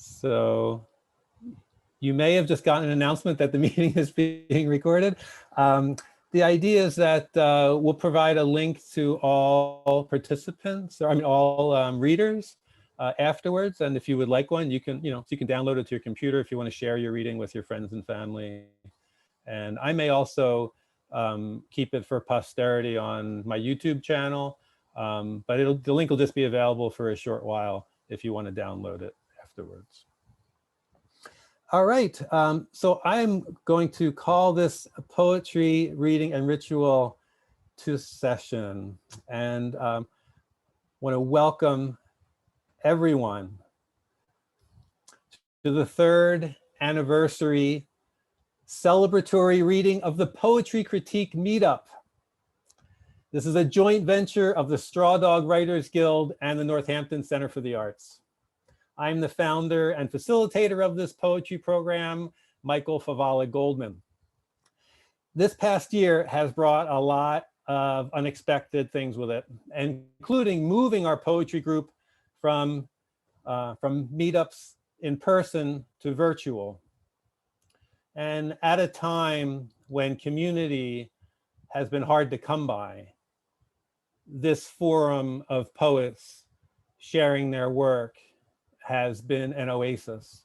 So you may have just gotten an announcement that the meeting is being recorded. The idea is that we'll provide a link to all participants, or I mean all readers afterwards. And if you would like one, you can, you can download it to your computer if you want to share your reading with your friends and family. And I may also keep it for posterity on my YouTube channel, but the link will just be available for a short while if you want to download it afterwards. All right, so I'm going to call this poetry, reading, and ritual to session, and want to welcome everyone to the 3rd anniversary celebratory reading of the Poetry Critique Meetup. This is a joint venture of the Straw Dog Writers Guild and the Northampton Center for the Arts. I'm the founder and facilitator of this poetry program, Michael Favala Goldman. This past year has brought a lot of unexpected things with it, including moving our poetry group from meetups in person to virtual. And at a time when community has been hard to come by, this forum of poets sharing their work has been an oasis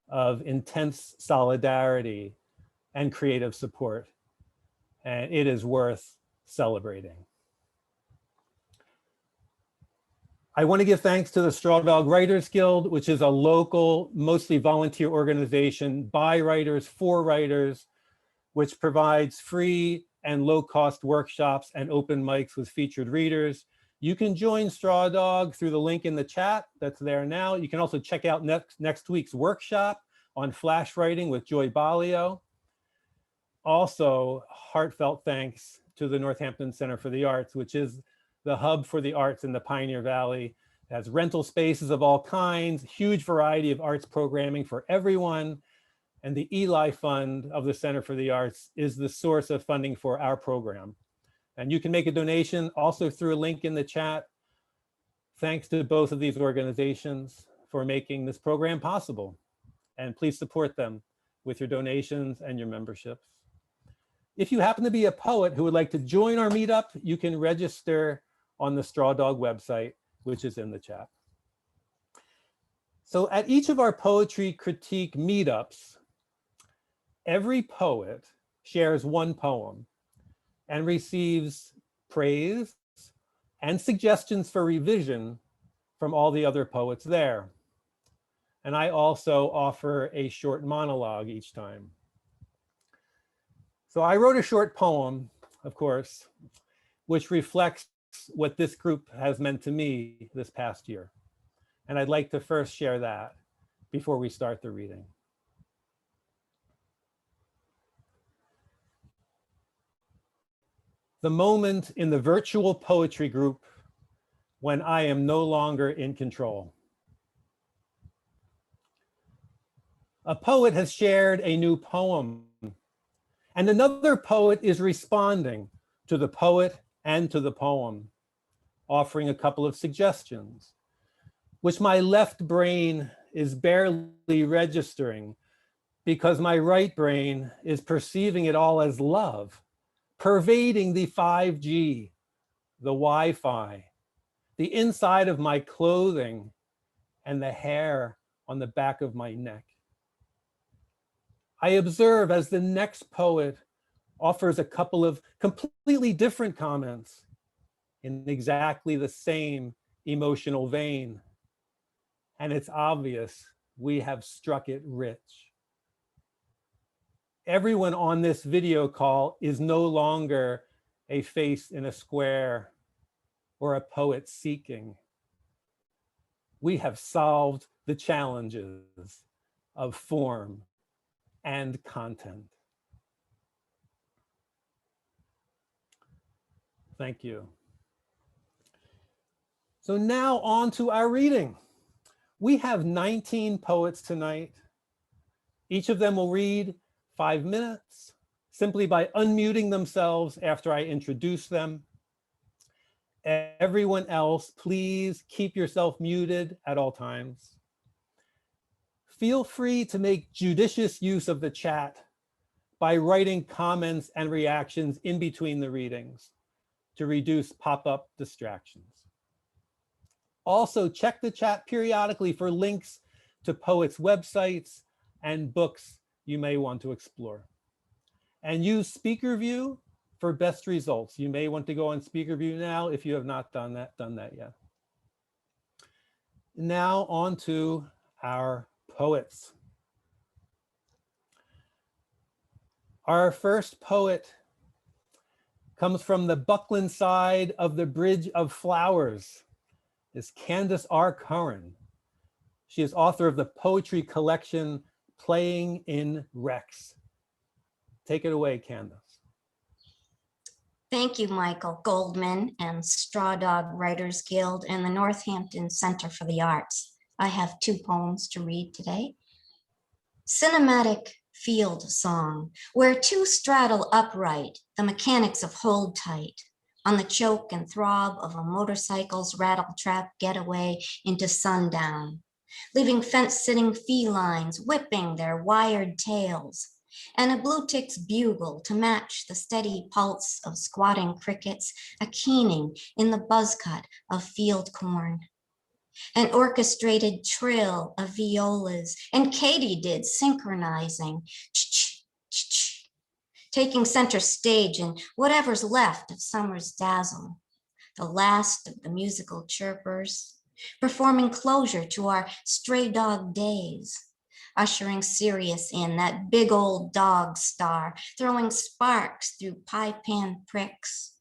of intense solidarity and creative support, and it is worth celebrating. I want to give thanks to the Straw Dog Writers Guild, which is a local, mostly volunteer organization by writers for writers, which provides free and low-cost workshops and open mics with featured readers. You can join Straw Dog through the link in the chat that's there now. You can also check out next week's workshop on flash writing with Joy Balio. Also, heartfelt thanks to the Northampton Center for the Arts, which is the hub for the arts in the Pioneer Valley. It has rental spaces of all kinds, huge variety of arts programming for everyone. And the Eli Fund of the Center for the Arts is the source of funding for our program. And you can make a donation also through a link in the chat. Thanks to both of these organizations for making this program possible. And please support them with your donations and your memberships. If you happen to be a poet who would like to join our meetup, you can register on the Straw Dog website, which is in the chat. So at each of our poetry critique meetups, every poet shares one poem and receives praise and suggestions for revision from all the other poets there. And I also offer a short monologue each time. So I wrote a short poem, of course, which reflects what this group has meant to me this past year. And I'd like to first share that before we start the reading. The moment in the virtual poetry group when I am no longer in control. A poet has shared a new poem, and another poet is responding to the poet and to the poem, offering a couple of suggestions, which my left brain is barely registering because my right brain is perceiving it all as love, pervading the 5G, the Wi-Fi, the inside of my clothing, and the hair on the back of my neck. I observe as the next poet offers a couple of completely different comments in exactly the same emotional vein. And it's obvious we have struck it rich. Everyone on this video call is no longer a face in a square or a poet seeking. We have solved the challenges of form and content. Thank you. So now on to our reading. We have 19 poets tonight. Each of them will read 5 minutes simply by unmuting themselves after I introduce them. Everyone else, please keep yourself muted at all times. Feel free to make judicious use of the chat by writing comments and reactions in between the readings to reduce pop-up distractions. Also, check the chat periodically for links to poets' websites and books you may want to explore. And use SpeakerView for best results. You may want to go on SpeakerView now if you have not done that yet. Now on to our poets. Our first poet comes from the Buckland side of the Bridge of Flowers. Is Candace Curran. She is author of the poetry collection Playing in Wrecks. Take it away, Candace. Thank you, Michael, Goldman and Straw Dog Writers Guild and the Northampton Center for the Arts. I have 2 poems to read today. Cinematic Field Song, where 2 straddle upright, the mechanics of hold tight, on the choke and throb of a motorcycle's rattle-trap getaway into sundown, leaving fence-sitting felines whipping their wired tails, and a blue tick's bugle to match the steady pulse of squatting crickets, a keening in the buzzcut of field corn. An orchestrated trill of violas, and katydid synchronizing, taking center stage in whatever's left of summer's dazzle, the last of the musical chirpers, performing closure to our stray dog days, ushering Sirius in, that big old dog star, throwing sparks through pie pan pricks,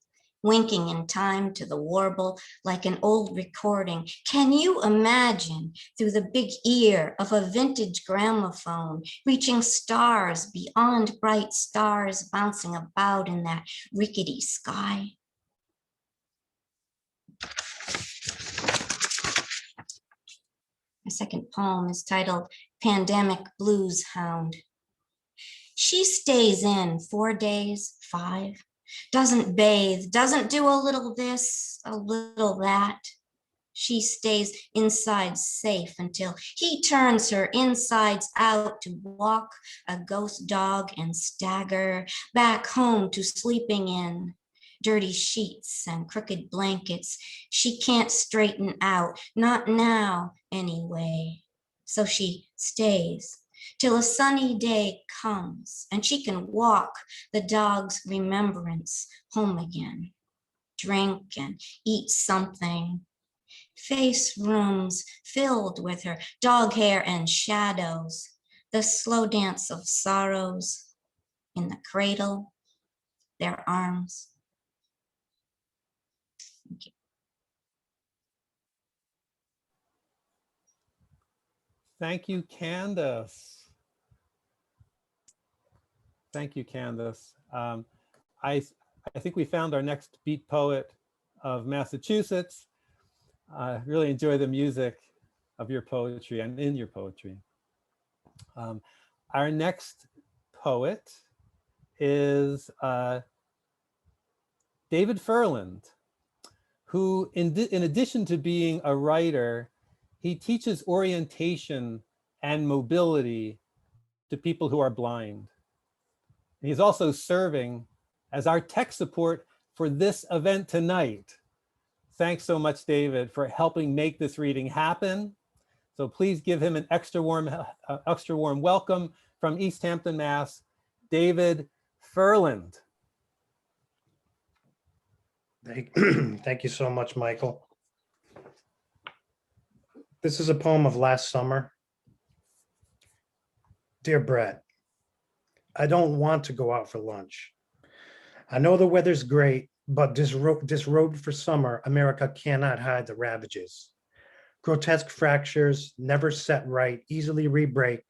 winking in time to the warble like an old recording. Can you imagine through the big ear of a vintage gramophone, reaching stars beyond bright stars bouncing about in that rickety sky? My second poem is titled Pandemic Blues Hound. She stays in 4 days, 5, doesn't bathe, doesn't do a little this, a little that. She stays inside safe until he turns her insides out to walk a ghost dog and stagger back home to sleeping in dirty sheets and crooked blankets she can't straighten out, not now anyway. So she stays till a sunny day comes and she can walk the dog's remembrance home again, drink and eat something. Face rooms filled with her dog hair and shadows, the slow dance of sorrows in the cradle, their arms. Thank you. Thank you, Candace. Thank you, Candace. I think we found our next beat poet of Massachusetts. Really enjoy the music of your poetry and in your poetry. Our next poet is David Ferland, who in addition to being a writer, he teaches orientation and mobility to people who are blind. He's also serving as our tech support for this event tonight. Thanks so much, David, for helping make this reading happen. So please give him an extra warm welcome from East Hampton, Mass, David Ferland. Thank you so much, Michael. This is a poem of last summer. Dear Brett, I don't want to go out for lunch. I know the weather's great, but disrobed for summer, America cannot hide the ravages. Grotesque fractures, never set right, easily re-break,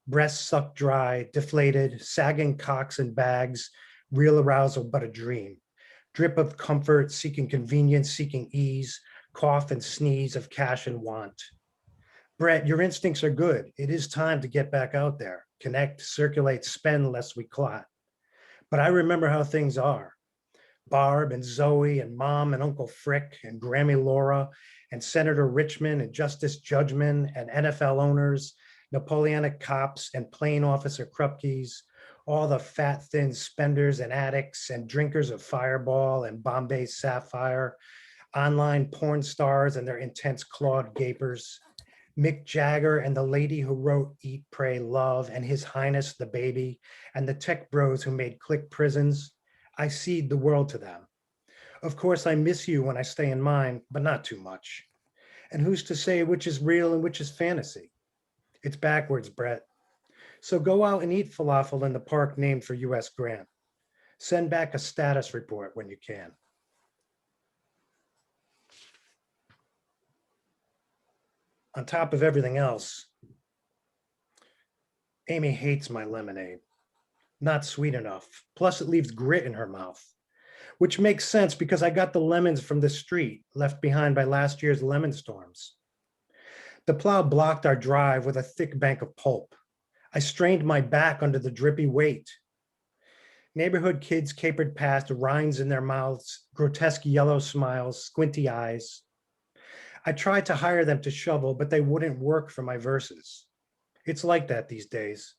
breasts sucked dry, deflated, sagging cocks and bags, real arousal but a dream. Drip of comfort, seeking convenience, seeking ease, cough and sneeze of cash and want. Brett, your instincts are good. It is time to get back out there, connect, circulate, spend lest we clot. But I remember how things are. Barb and Zoe and Mom and Uncle Frick and Grammy Laura and Senator Richmond and Justice Judgman and NFL owners, Napoleonic cops and plain officer Krupkes, all the fat, thin spenders and addicts and drinkers of Fireball and Bombay Sapphire, online porn stars and their intense clawed gapers, Mick Jagger and the lady who wrote Eat, Pray, Love, and His Highness the Baby, and the tech bros who made click prisons. I cede the world to them. Of course, I miss you when I stay in mine, but not too much. And who's to say which is real and which is fantasy? It's backwards, Brett. So go out and eat falafel in the park named for U.S. Grant. Send back a status report when you can. On top of everything else, Amy hates my lemonade. Not sweet enough. Plus it leaves grit in her mouth, which makes sense because I got the lemons from the street left behind by last year's lemon storms. The plow blocked our drive with a thick bank of pulp. I strained my back under the drippy weight. Neighborhood kids capered past, rinds in their mouths, grotesque yellow smiles, squinty eyes. I tried to hire them to shovel, but they wouldn't work for my verses. It's like that these days.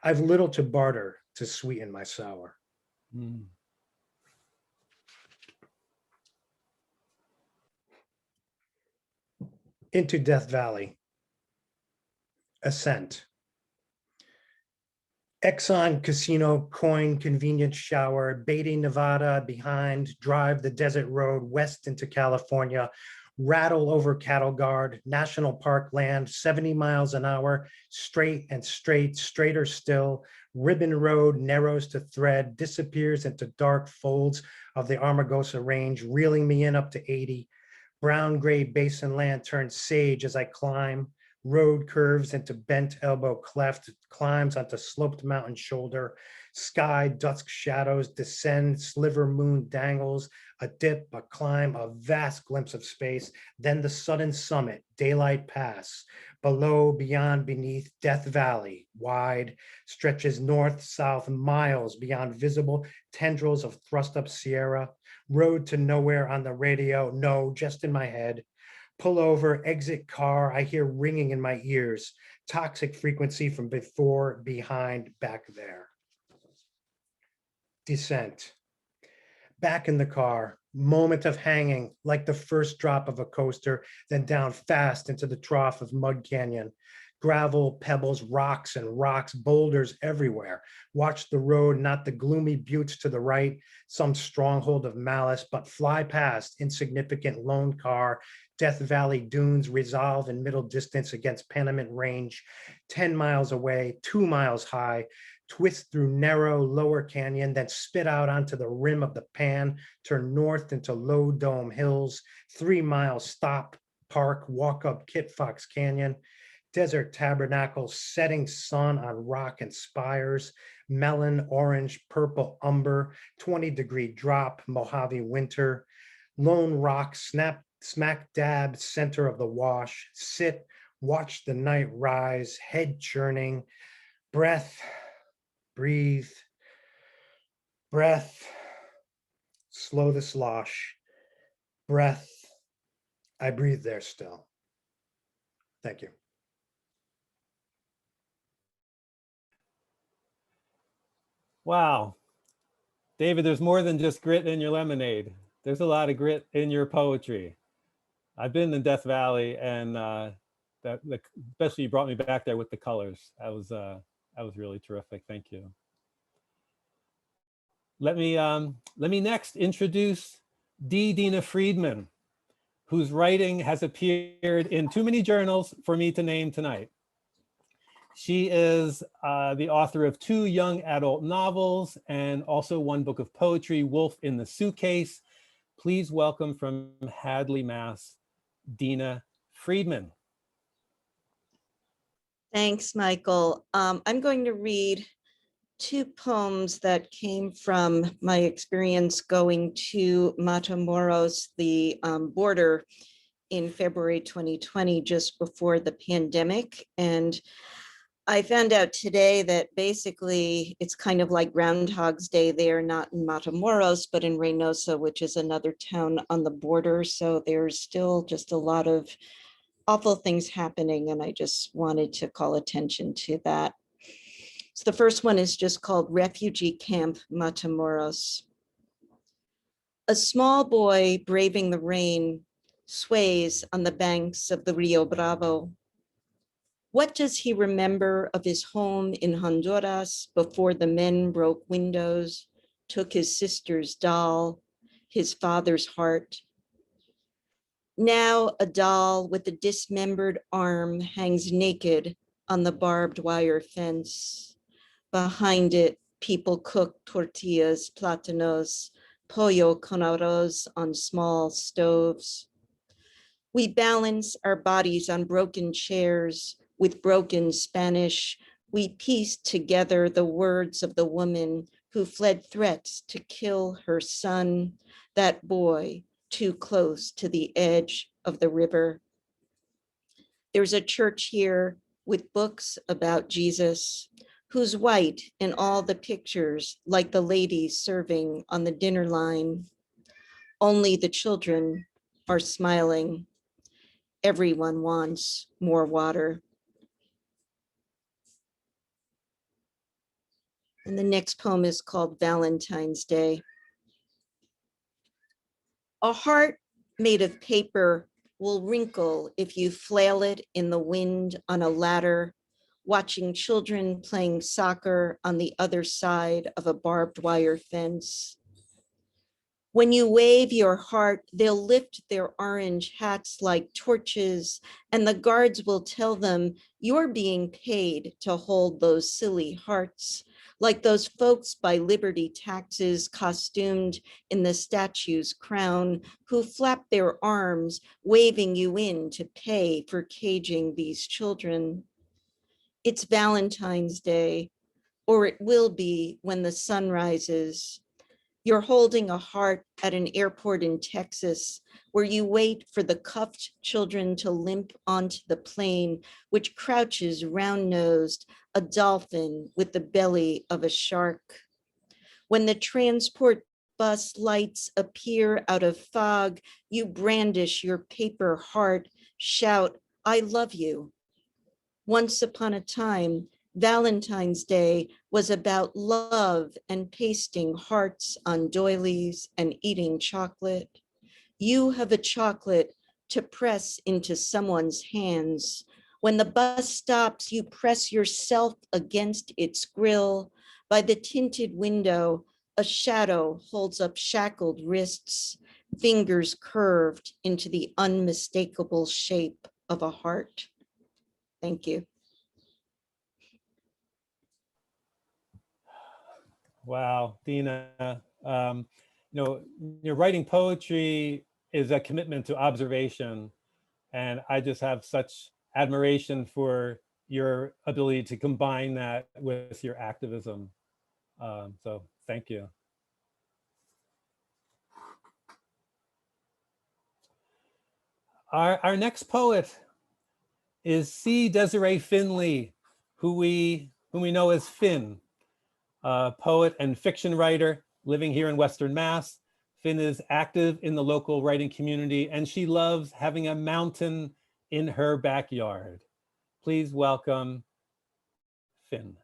I've little to barter to sweeten my sour. Mm. Into Death Valley. Ascent. Exxon Casino Coin Convenience Shower, Beatty, Nevada behind, drive the desert road west into California, rattle over cattle guard, national park land, 70 miles an hour, straight and straight, straighter still, ribbon road narrows to thread, disappears into dark folds of the Amargosa Range, reeling me in up to 80. Brown gray basin land turns sage as I climb, road curves into bent elbow cleft, climbs onto sloped mountain shoulder, sky dusk shadows descend, sliver moon dangles, a dip, a climb, a vast glimpse of space, then the sudden summit, daylight pass, below, beyond, beneath, Death Valley, wide, stretches north, south, miles beyond visible tendrils of thrust up Sierra, road to nowhere on the radio, no, just in my head. Pull over, exit car, I hear ringing in my ears, toxic frequency from before, behind, back there. Descent. Back in the car, moment of hanging, like the first drop of a coaster, then down fast into the trough of Mud Canyon. Gravel, pebbles, rocks and rocks, boulders everywhere. Watch the road, not the gloomy buttes to the right, some stronghold of malice, but fly past, insignificant lone car, Death Valley dunes resolve in middle distance against Panamint Range, 10 miles away, 2 miles high, twist through narrow lower canyon, then spit out onto the rim of the pan, turn north into low dome hills, 3 miles stop, park, walk up Kit Fox Canyon, desert tabernacle, setting sun on rock and spires, melon, orange, purple umber, 20-degree drop, Mojave winter, lone rock, smack dab center of the wash, sit, watch the night rise, head churning, breath, breathe, breath, slow the slosh, breath, I breathe there still. Thank you. Wow. David, there's more than just grit in your lemonade. There's a lot of grit in your poetry. I've been in Death Valley, and especially you brought me back there with the colors. That was really terrific. Thank you. Let me next introduce Dina Friedman, whose writing has appeared in too many journals for me to name tonight. She is the author of 2 young adult novels and also 1 book of poetry, Wolf in the Suitcase. Please welcome from Hadley, Mass, Dina Friedman. Thanks, Michael. I'm going to read 2 poems that came from my experience going to Matamoros, the border, in February 2020, just before the pandemic. And I found out today that basically it's kind of like Groundhog's Day there, not in Matamoros, but in Reynosa, which is another town on the border. So there's still just a lot of awful things happening, and I just wanted to call attention to that. So the first one is just called Refugee Camp Matamoros. A small boy braving the rain sways on the banks of the Rio Bravo. What does he remember of his home in Honduras before the men broke windows, took his sister's doll, his father's heart? Now a doll with a dismembered arm hangs naked on the barbed wire fence. Behind it, people cook tortillas, plátanos, pollo con arroz on small stoves. We balance our bodies on broken chairs with broken Spanish. We piece together the words of the woman who fled threats to kill her son, that boy too close to the edge of the river. There's a church here with books about Jesus, who's white in all the pictures, like the ladies serving on the dinner line. Only the children are smiling. Everyone wants more water. And the next poem is called Valentine's Day. A heart made of paper will wrinkle if you flail it in the wind on a ladder, watching children playing soccer on the other side of a barbed wire fence. When you wave your heart, they'll lift their orange hats like torches, and the guards will tell them you're being paid to hold those silly hearts, like those folks by Liberty taxes costumed in the statue's crown, who flap their arms, waving you in to pay for caging these children. It's Valentine's Day, or it will be when the sun rises. You're holding a heart at an airport in Texas where you wait for the cuffed children to limp onto the plane, which crouches round-nosed, a dolphin with the belly of a shark. When the transport bus lights appear out of fog, you brandish your paper heart, shout, "I love you." Once upon a time, Valentine's Day was about love and pasting hearts on doilies and eating chocolate. You have a chocolate to press into someone's hands. When the bus stops, you press yourself against its grill. By the tinted window, a shadow holds up shackled wrists, fingers curved into the unmistakable shape of a heart. Thank you. Wow, Dina, writing poetry is a commitment to observation. And I just have such admiration for your ability to combine that with your activism. So thank you. Our next poet is C. Desirée Finley, who we know as Finn, a poet and fiction writer living here in Western Mass. Finn is active in the local writing community, and she loves having a mountain in her backyard. Please welcome Finn.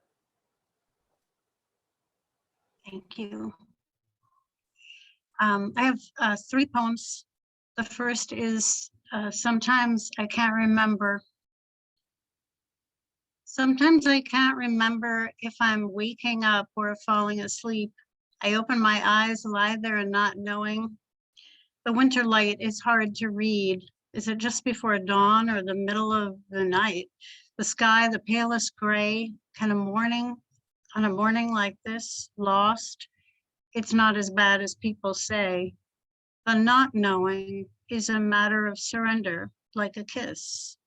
Thank you. I have 3 poems. The first is Sometimes I Can't Remember. Sometimes I can't remember if I'm waking up or falling asleep. I open my eyes, lie there and not knowing. The winter light is hard to read. Is it just before dawn or the middle of the night? The sky, the palest gray, on a morning like this, lost. It's not as bad as people say. The not knowing is a matter of surrender, like a kiss.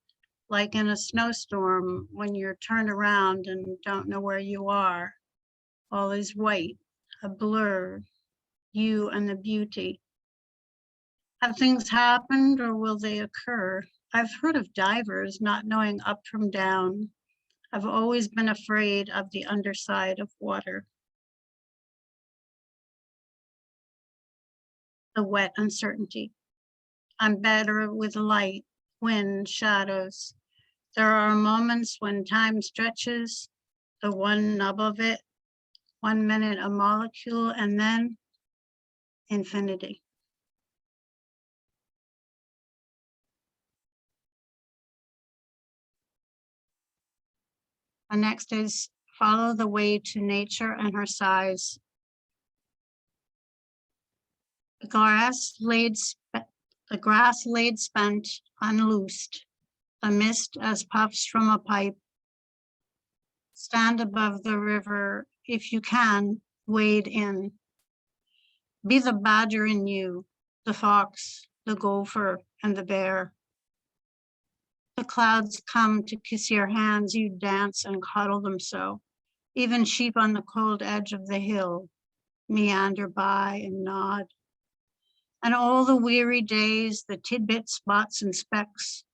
Like in a snowstorm when you're turned around and don't know where you are. All is white, a blur, you and the beauty. Have things happened or will they occur? I've heard of divers not knowing up from down. I've always been afraid of the underside of water. The wet uncertainty. I'm better with light. wind, shadows. There are moments when time stretches, the one nub of it, 1 minute a molecule, and then infinity. The next is follow the way to nature and her sighs. The grass laid spent, unloosed, the mist as puffs from a pipe. Stand above the river, if you can, wade in. Be the badger in you, the fox, the gopher, and the bear. The clouds come to kiss your hands, you dance and coddle them so. Even sheep on the cold edge of the hill meander by and nod. And all the weary days, the tidbit spots and specks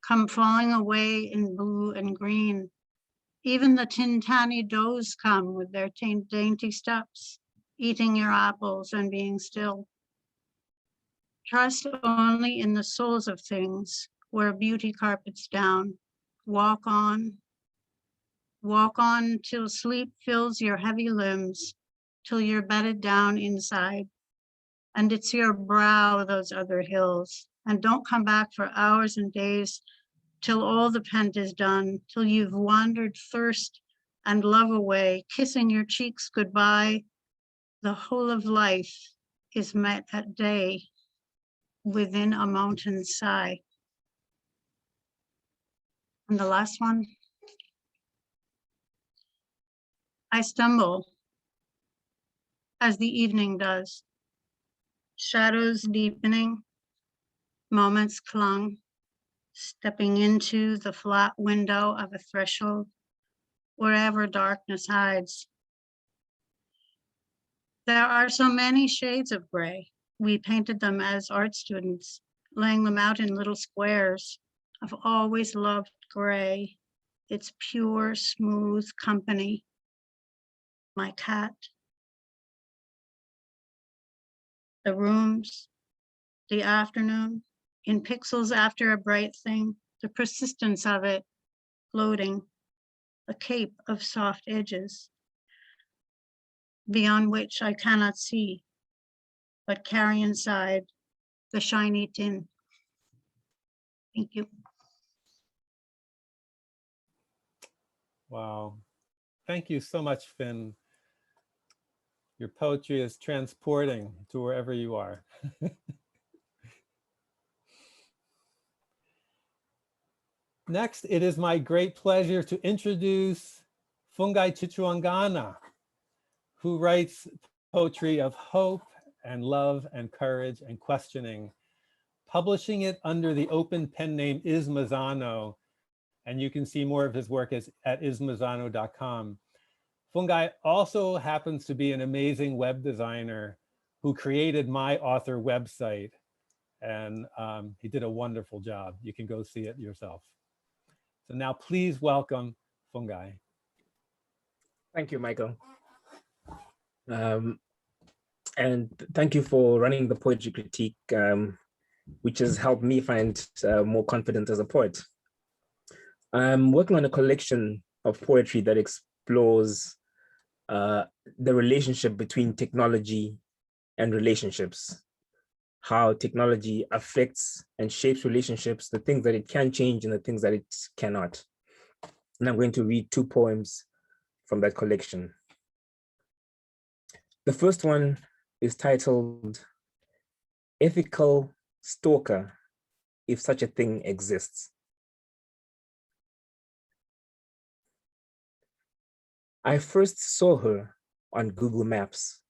come falling away in blue and green. Even the tintanny does come with their dainty steps, eating your apples and being still. Trust only in the souls of things, where beauty carpets down. Walk on till sleep fills your heavy limbs, till you're bedded down inside. And it's your brow, those other hills. And don't come back for hours and days till all the pent is done, till you've wandered thirst and love away, kissing your cheeks goodbye. The whole of life is met at day within a mountain's sigh. And the last one. I stumble as the evening does, shadows deepening, moments clung, stepping into the flat window of a threshold, wherever darkness hides. There are so many shades of gray. We painted them as art students, laying them out in little squares. I've always loved gray, its pure, smooth company. My cat, the rooms, the afternoon, in pixels after a bright thing, the persistence of it, floating, a cape of soft edges, beyond which I cannot see, but carry inside the shiny tin. Thank you. Wow. Thank you so much, Finn. Your poetry is transporting to wherever you are. Next, it is my great pleasure to introduce Fungai Tichawangana, who writes poetry of hope and love and courage and questioning, publishing it under the open pen name Ismazano, and you can see more of his work at ismazano.com. Fungai also happens to be an amazing web designer who created my author website, and he did a wonderful job. You can go see it yourself. So now please welcome Fungai. Thank you, Michael. And thank you for running the poetry critique, which has helped me find more confidence as a poet. I'm working on a collection of poetry that explores the relationship between technology and relationships, how technology affects and shapes relationships, the things that it can change and the things that it cannot. And I'm going to read 2 poems from that collection. The first one is titled Ethical Stalker, If Such a Thing Exists. I first saw her on Google Maps.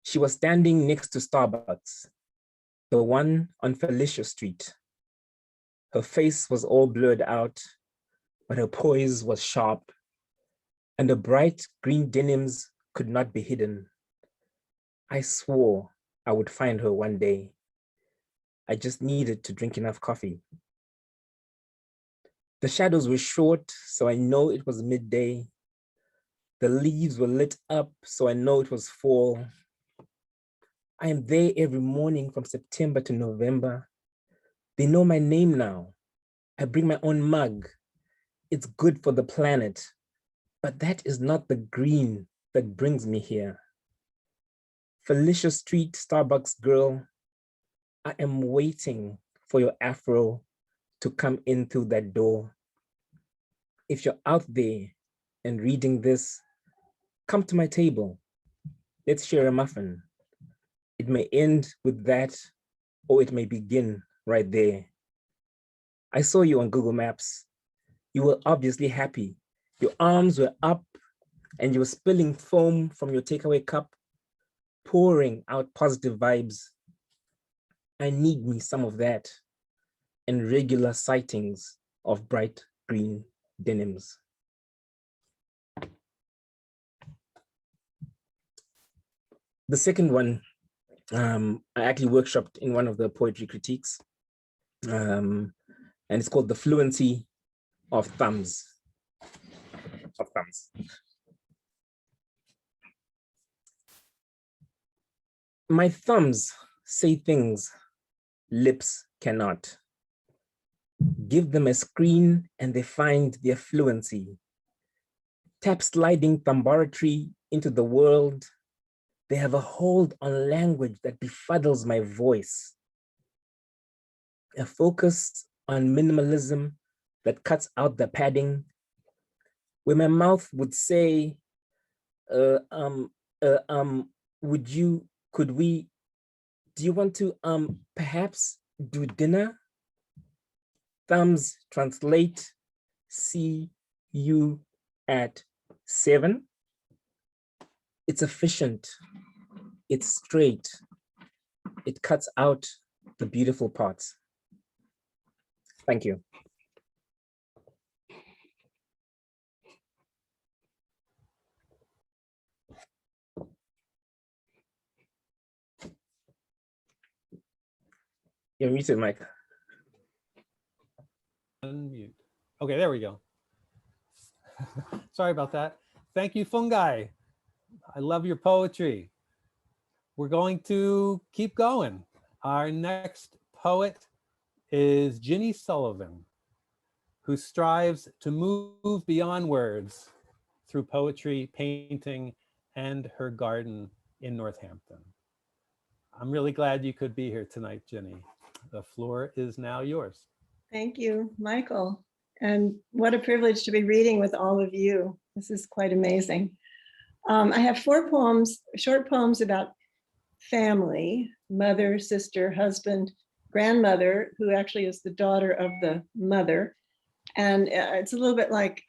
She was standing next to Starbucks, the one on Felicia Street. Her face was all blurred out, but her poise was sharp, and the bright green denims could not be hidden. I swore I would find her one day. I just needed to drink enough coffee. The shadows were short, so I know it was midday. The leaves were lit up, so I know it was fall. I am there every morning from September to November. They know my name now. I bring my own mug. It's good for the planet, but that is not the green that brings me here. Felicia Street Starbucks girl, I am waiting for your afro to come in through that door. If you're out there and reading this, come to my table. Let's share a muffin. It may end with that, or it may begin right there. I saw you on Google Maps. You were obviously happy. Your arms were up and you were spilling foam from your takeaway cup, pouring out positive vibes. I need me some of that and regular sightings of bright green denims. The second one, I actually workshopped in one of the poetry critiques, and it's called The Fluency of Thumbs. My thumbs say things lips cannot. Give them a screen and they find their fluency. Tap sliding thumbometry into the world. They have a hold on language that befuddles my voice. A focus on minimalism that cuts out the padding, where my mouth would say, do you want to perhaps do dinner? Thumbs translate, see you at 7. It's efficient, it's straight, it cuts out the beautiful parts. Thank you. You're muted, Mike. Unmute. Okay, there we go. Sorry about that. Thank you, Fungai. I love your poetry. We're going to keep going. Our next poet is Ginny Sullivan, who strives to move beyond words through poetry, painting, and her garden in Northampton. I'm really glad you could be here tonight, Ginny. The floor is now yours. Thank you, Michael. And what a privilege to be reading with all of you. This is quite amazing. I have 4 poems, short poems about family, mother, sister, husband, grandmother, who actually is the daughter of the mother. And it's a little bit like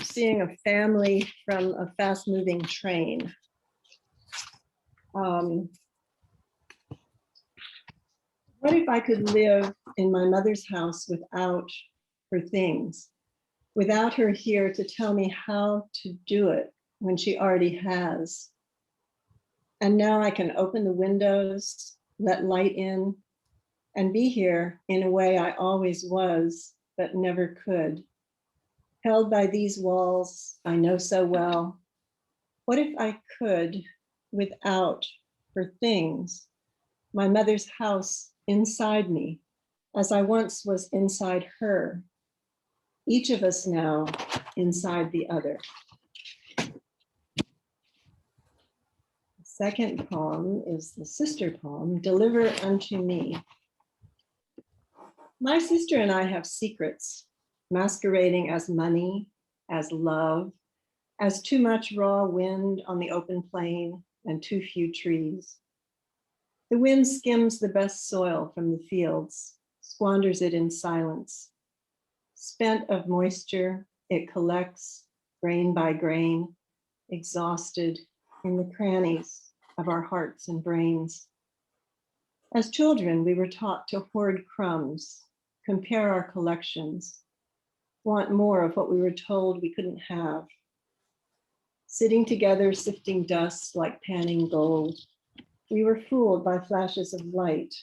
seeing a family from a fast-moving train. What if I could live in my mother's house without her things, without her here to tell me how to do it when she already has? And now I can open the windows, let light in, and be here in a way I always was, but never could. Held by these walls I know so well. What if I could, without her things, my mother's house inside me, as I once was inside her, each of us now inside the other. The second poem is the sister poem, Deliver Unto Me. My sister and I have secrets, masquerading as money, as love, as too much raw wind on the open plain and too few trees. The wind skims the best soil from the fields, squanders it in silence. Spent of moisture, it collects grain by grain, exhausted in the crannies of our hearts and brains. As children, we were taught to hoard crumbs, compare our collections, want more of what we were told we couldn't have. Sitting together, sifting dust like panning gold, we were fooled by flashes of light,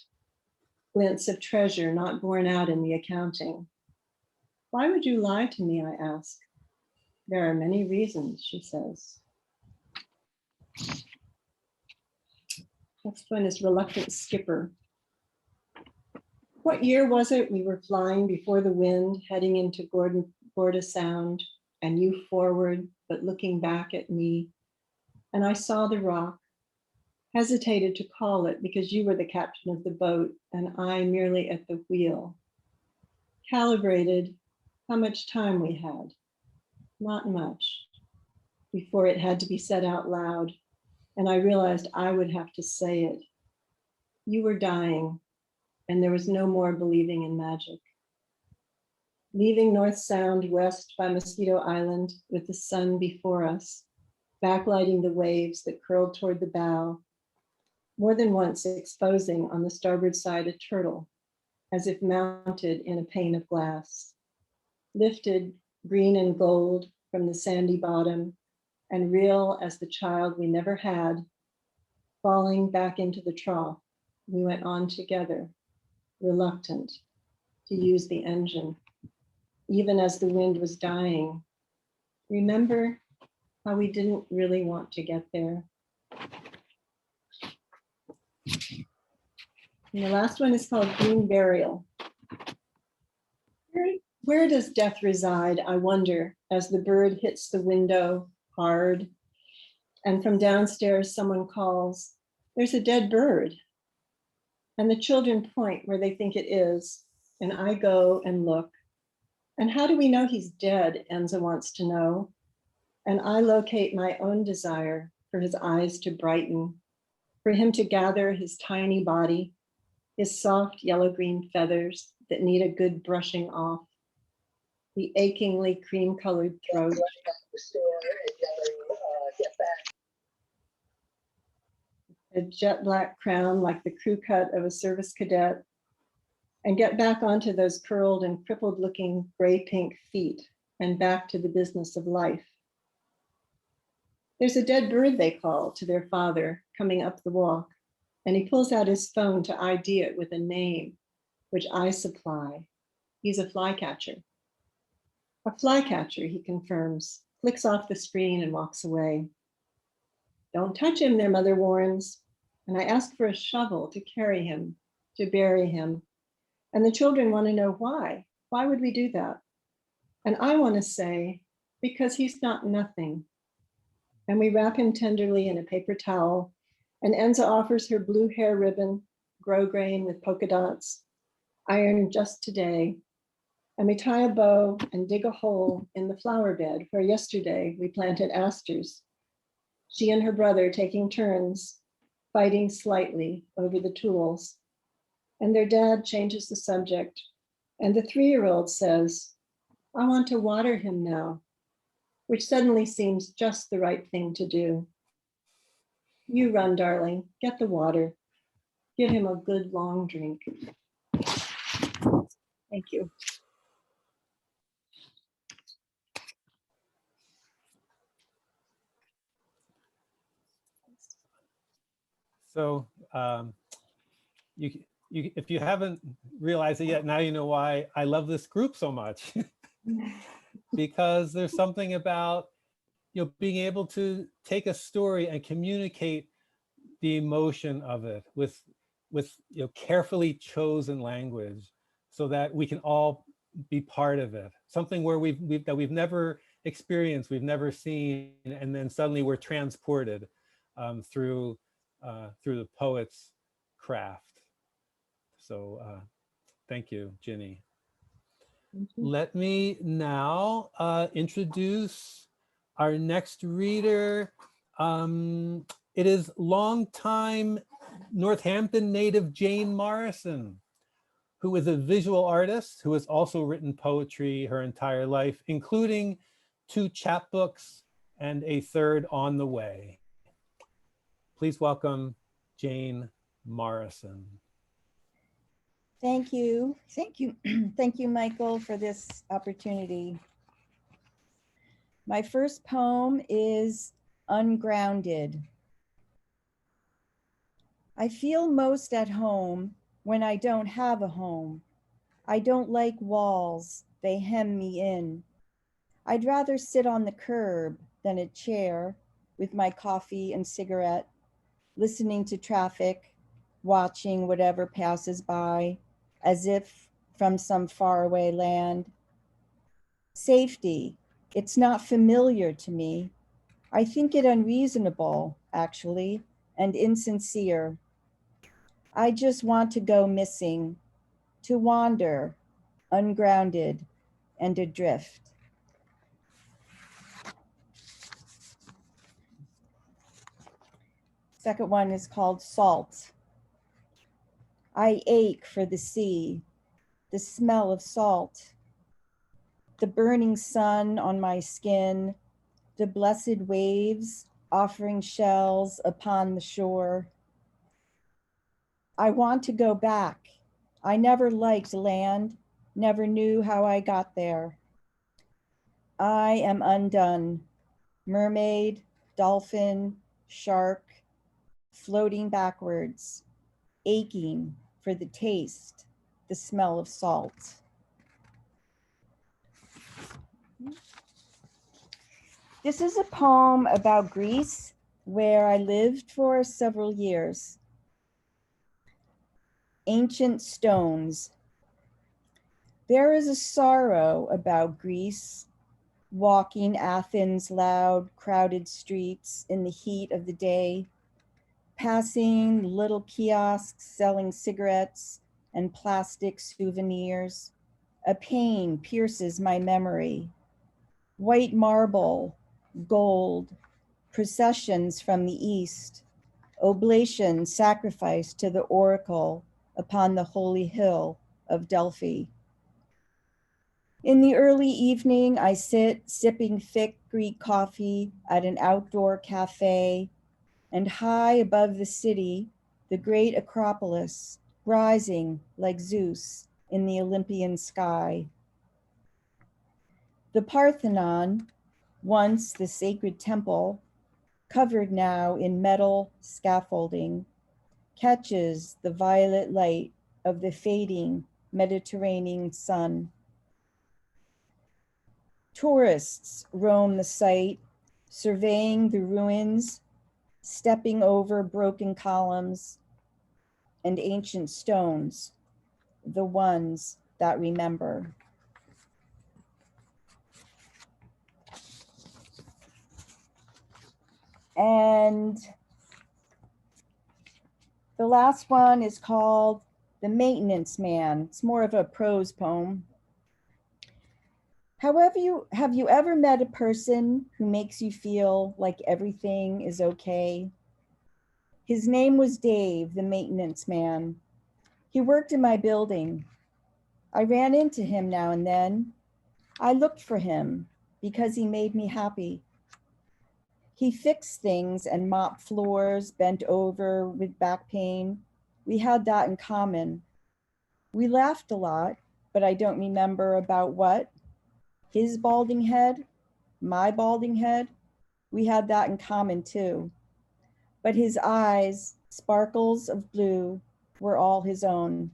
glints of treasure not borne out in the accounting. Why would you lie to me, I ask? There are many reasons, she says. Next one is Reluctant Skipper. What year was it we were flying before the wind, heading into Gorda Sound, and you forward, but looking back at me? And I saw the rock, hesitated to call it because you were the captain of the boat and I merely at the wheel. Calibrated how much time we had. Not much. Before it had to be said out loud, and I realized I would have to say it. You were dying, and there was no more believing in magic. Leaving North Sound west by Mosquito Island with the sun before us, backlighting the waves that curled toward the bow, more than once exposing on the starboard side a turtle, as if mounted in a pane of glass, lifted green and gold from the sandy bottom, and real as the child we never had, falling back into the trough, we went on together, reluctant to use the engine, even as the wind was dying. Remember how we didn't really want to get there? And the last one is called Green Burial. Where does death reside, I wonder, as the bird hits the window hard, and from downstairs someone calls, "There's a dead bird." And the children point where they think it is, and I go and look. And how do we know he's dead, Enza wants to know. And I locate my own desire for his eyes to brighten, for him to gather his tiny body, his soft yellow-green feathers that need a good brushing off, the achingly cream-colored throat. A jet black crown like the crew cut of a service cadet, and get back onto those curled and crippled looking gray-pink feet and back to the business of life. There's a dead bird, they call to their father coming up the walk, and he pulls out his phone to ID it with a name, which I supply. He's a flycatcher. A flycatcher, he confirms, clicks off the screen and walks away. Don't touch him, their mother warns. And I ask for a shovel to carry him, to bury him. And the children want to know why. Why would we do that? And I want to say, because he's not nothing. And we wrap him tenderly in a paper towel, and Enza offers her blue hair ribbon, grosgrain with polka dots, ironed just today. And we tie a bow and dig a hole in the flower bed where yesterday we planted asters. She and her brother taking turns, fighting slightly over the tools. And their dad changes the subject. And the 3-year-old says, I want to water him now, which suddenly seems just the right thing to do. You run, darling, get the water. Give him a good long drink. Thank you. So if you haven't realized it yet, now you know why I love this group so much. Because there's something about being able to take a story and communicate the emotion of it with carefully chosen language, so that we can all be part of it. Something where that we've never experienced, we've never seen, and then suddenly we're transported through the poet's craft. So thank you, Ginny. Let me now introduce our next reader. It is longtime Northampton native Jane Morrison, who is a visual artist who has also written poetry her entire life, including 2 chapbooks and a 3rd on the way. Please welcome Jane Morrison. Thank you. Thank you. Thank you, Michael, for this opportunity. My first poem is Ungrounded. I feel most at home when I don't have a home. I don't like walls, they hem me in. I'd rather sit on the curb than a chair with my coffee and cigarette, listening to traffic, watching whatever passes by, as if from some faraway land. Safety, it's not familiar to me. I think it unreasonable, actually, and insincere. I just want to go missing, to wander, ungrounded and adrift. Second one is called Salt. I ache for the sea, the smell of salt, the burning sun on my skin, the blessed waves offering shells upon the shore. I want to go back. I never liked land, never knew how I got there. I am undone, mermaid, dolphin, shark, floating backwards, aching for the taste, the smell of salt. This is a poem about Greece, where I lived for several years. Ancient stones. There is a sorrow about Greece, walking Athens' loud, crowded streets in the heat of the day, passing little kiosks selling cigarettes and plastic souvenirs. A pain pierces my memory. White marble, gold, processions from the east, oblation sacrificed to the oracle upon the holy hill of Delphi. In the early evening, I sit sipping thick Greek coffee at an outdoor cafe, and high above the city, the great Acropolis, rising like Zeus in the Olympian sky. The Parthenon, once the sacred temple, covered now in metal scaffolding, catches the violet light of the fading Mediterranean sun. Tourists roam the site, surveying the ruins, stepping over broken columns and ancient stones, the ones that remember. And the last one is called The Maintenance Man. It's more of a prose poem. However, have you ever met a person who makes you feel like everything is okay? His name was Dave, the maintenance man. He worked in my building. I ran into him now and then. I looked for him because he made me happy. He fixed things and mopped floors, bent over with back pain. We had that in common. We laughed a lot, but I don't remember about what. His balding head, my balding head, we had that in common too. But his eyes, sparkles of blue, were all his own.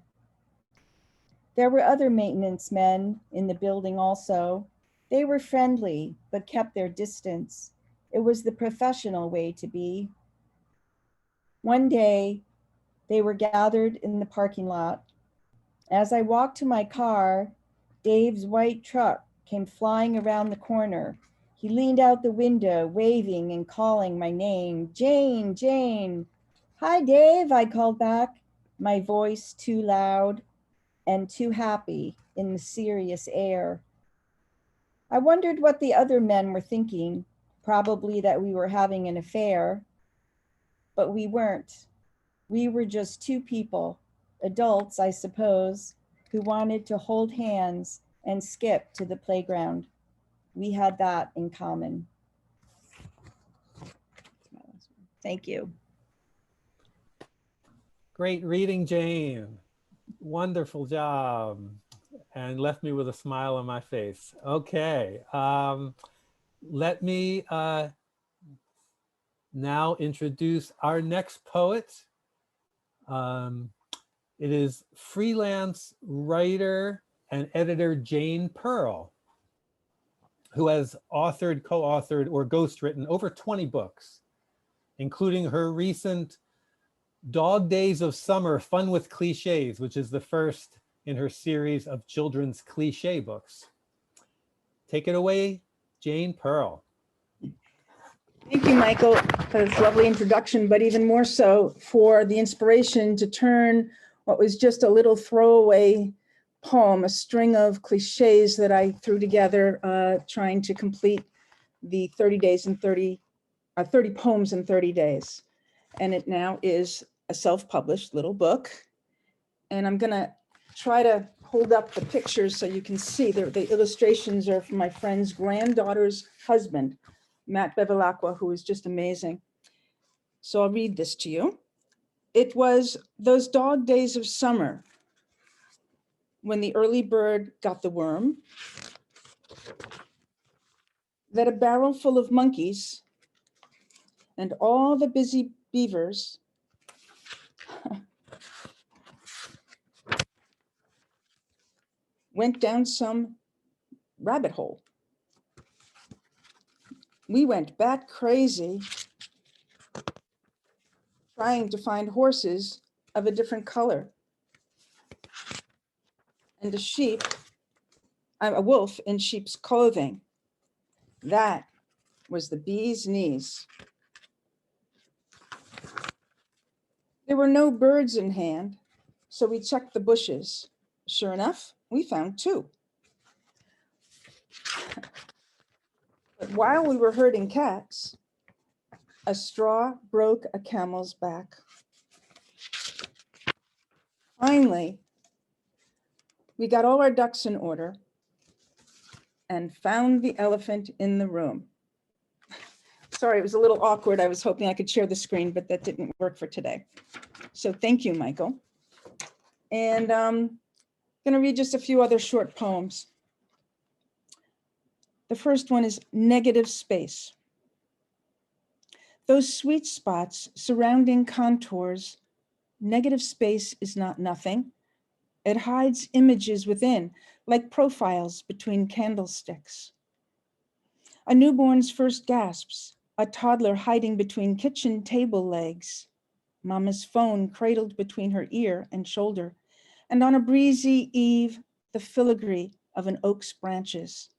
There were other maintenance men in the building also. They were friendly, but kept their distance. It was the professional way to be. One day, they were gathered in the parking lot. As I walked to my car, Dave's white truck came flying around the corner. He leaned out the window, waving and calling my name, Jane, Jane. Hi, Dave, I called back, my voice too loud and too happy in the serious air. I wondered what the other men were thinking, probably that we were having an affair, but we weren't. We were just two people, adults, I suppose, who wanted to hold hands and skip to the playground. We had that in common. Thank you. Great reading, Jane. Wonderful job. And left me with a smile on my face. Okay, let me now introduce our next poet. It is freelance writer and editor Jayne Pearl, who has authored, co-authored, or ghostwritten over 20 books, including her recent Dog Days of Summer, Fun with Cliches, which is the first in her series of children's cliche books. Take it away, Jayne Pearl. Thank you, Michael, for this lovely introduction, but even more so for the inspiration to turn what was just a little throwaway poem, a string of cliches that I threw together trying to complete the 30 poems in 30 days. And it now is a self-published little book. And I'm gonna try to hold up the pictures so you can see. The illustrations are from my friend's granddaughter's husband, Matt Bevilacqua, who is just amazing. So I'll read this to you. It was those dog days of summer when the early bird got the worm, that a barrel full of monkeys and all the busy beavers went down some rabbit hole. We went bat crazy trying to find horses of a different color and a wolf in sheep's clothing. That was the bee's knees. There were no birds in hand, so we checked the bushes. Sure enough, we found two. But while we were herding cats, a straw broke a camel's back. Finally, we got all our ducks in order and found the elephant in the room. Sorry, it was a little awkward. I was hoping I could share the screen, but that didn't work for today. So thank you, Michael. And I'm going to read just a few other short poems. The first one is Negative Space. Those sweet spots surrounding contours, negative space is not nothing. It hides images within, like profiles between candlesticks. A newborn's first gasps, a toddler hiding between kitchen table legs, mama's phone cradled between her ear and shoulder, and on a breezy eve, the filigree of an oak's branches.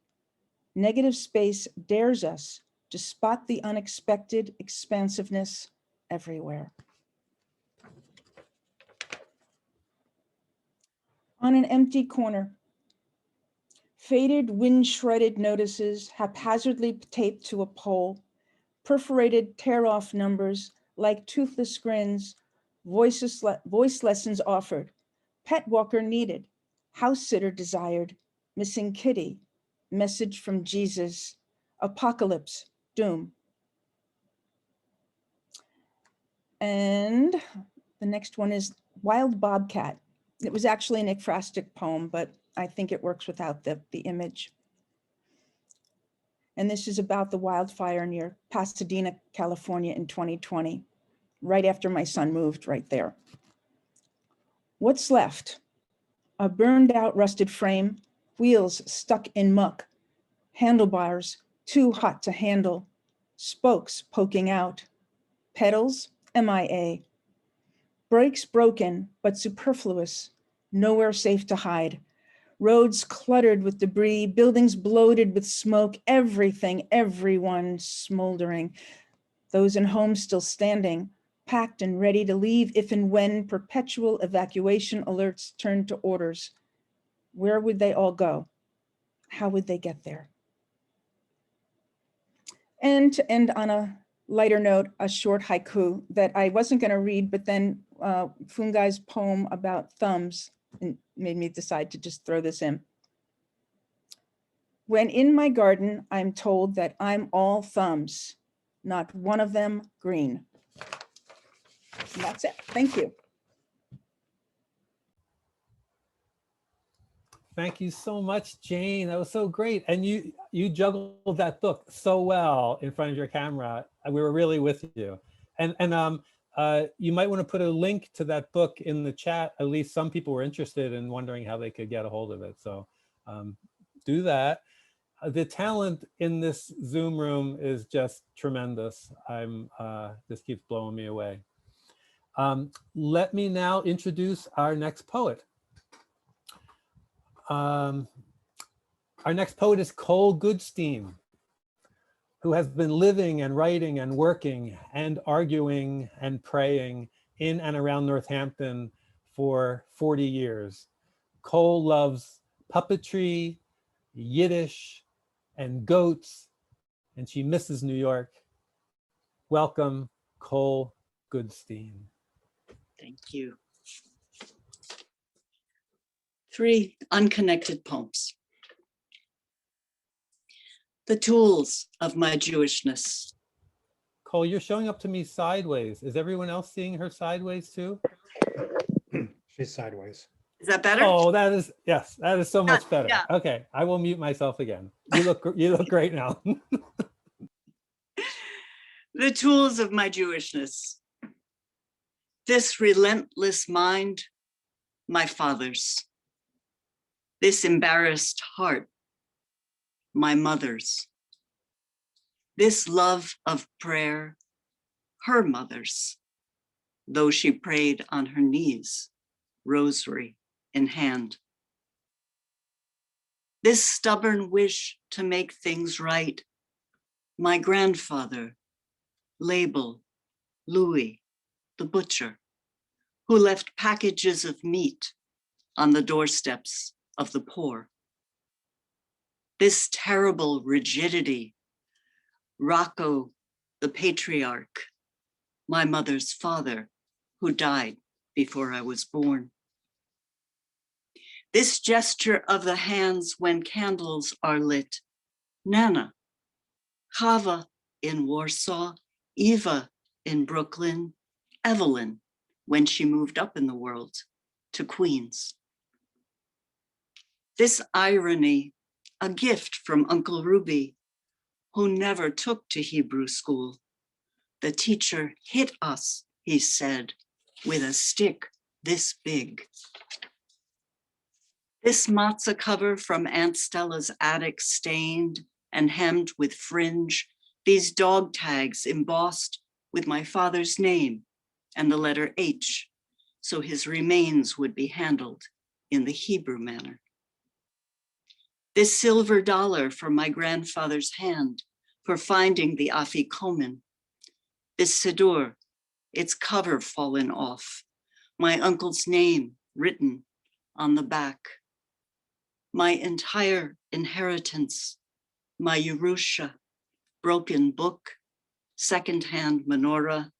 Negative space dares us to spot the unexpected expansiveness everywhere. On an empty corner, faded wind-shredded notices haphazardly taped to a pole, perforated tear-off numbers like toothless grins, voice lessons offered, pet walker needed, house sitter desired, missing kitty, message from Jesus, apocalypse, doom. And the next one is Wild Bobcat. It was actually an ekphrastic poem, but I think it works without the image. And this is about the wildfire near Pasadena, California in 2020, right after my son moved right there. What's left? A burned out rusted frame, wheels stuck in muck, handlebars too hot to handle, spokes poking out, pedals MIA, brakes broken but superfluous, nowhere safe to hide, roads cluttered with debris, buildings bloated with smoke, everything, everyone smoldering, those in homes still standing, packed and ready to leave if and when perpetual evacuation alerts turned to orders. Where would they all go? How would they get there? And to end on a lighter note, a short haiku that I wasn't going to read, but then Fungai's poem about thumbs made me decide to just throw this in. When in my garden, I'm told that I'm all thumbs, not one of them green. And that's it. Thank you. Thank you so much, Jayne. That was so great. And you juggled that book so well in front of your camera. We were really with you. And you might want to put a link to that book in the chat. At least some people were interested in wondering how they could get a hold of it. So do that. The talent in this Zoom room is just tremendous. This keeps blowing me away. Let me now introduce our next poet. Our next poet is Kol Goodstein, who has been living and writing and working and arguing and praying in and around Northampton for 40 years. Kol loves puppetry, Yiddish, and goats, and she misses New York. Welcome, Kol Goodstein. Thank you. 3 unconnected poems. The tools of my Jewishness. Kol, you're showing up to me sideways. Is everyone else seeing her sideways too? She's sideways. Is that better? Oh, that is, yes, that is so much better. yeah. Okay, I will mute myself again. You look great now. The tools of my Jewishness. This relentless mind, my father's. This embarrassed heart, my mother's. This love of prayer, her mother's, though she prayed on her knees, rosary in hand. This stubborn wish to make things right, my grandfather, Label, Louis, the butcher, who left packages of meat on the doorsteps of the poor. This terrible rigidity, Rocco, the patriarch, my mother's father, who died before I was born. This gesture of the hands when candles are lit, Nana, Chava in Warsaw, Eva in Brooklyn, Evelyn, when she moved up in the world to Queens. This irony, a gift from Uncle Ruby, who never took to Hebrew school. The teacher hit us, he said, with a stick this big. This matzah cover from Aunt Stella's attic, stained and hemmed with fringe, these dog tags embossed with my father's name and the letter H, so his remains would be handled in the Hebrew manner. This silver dollar from my grandfather's hand for finding the afikomen. This siddur, its cover fallen off, my uncle's name written on the back. My entire inheritance, my Yerusha, broken book, secondhand menorah,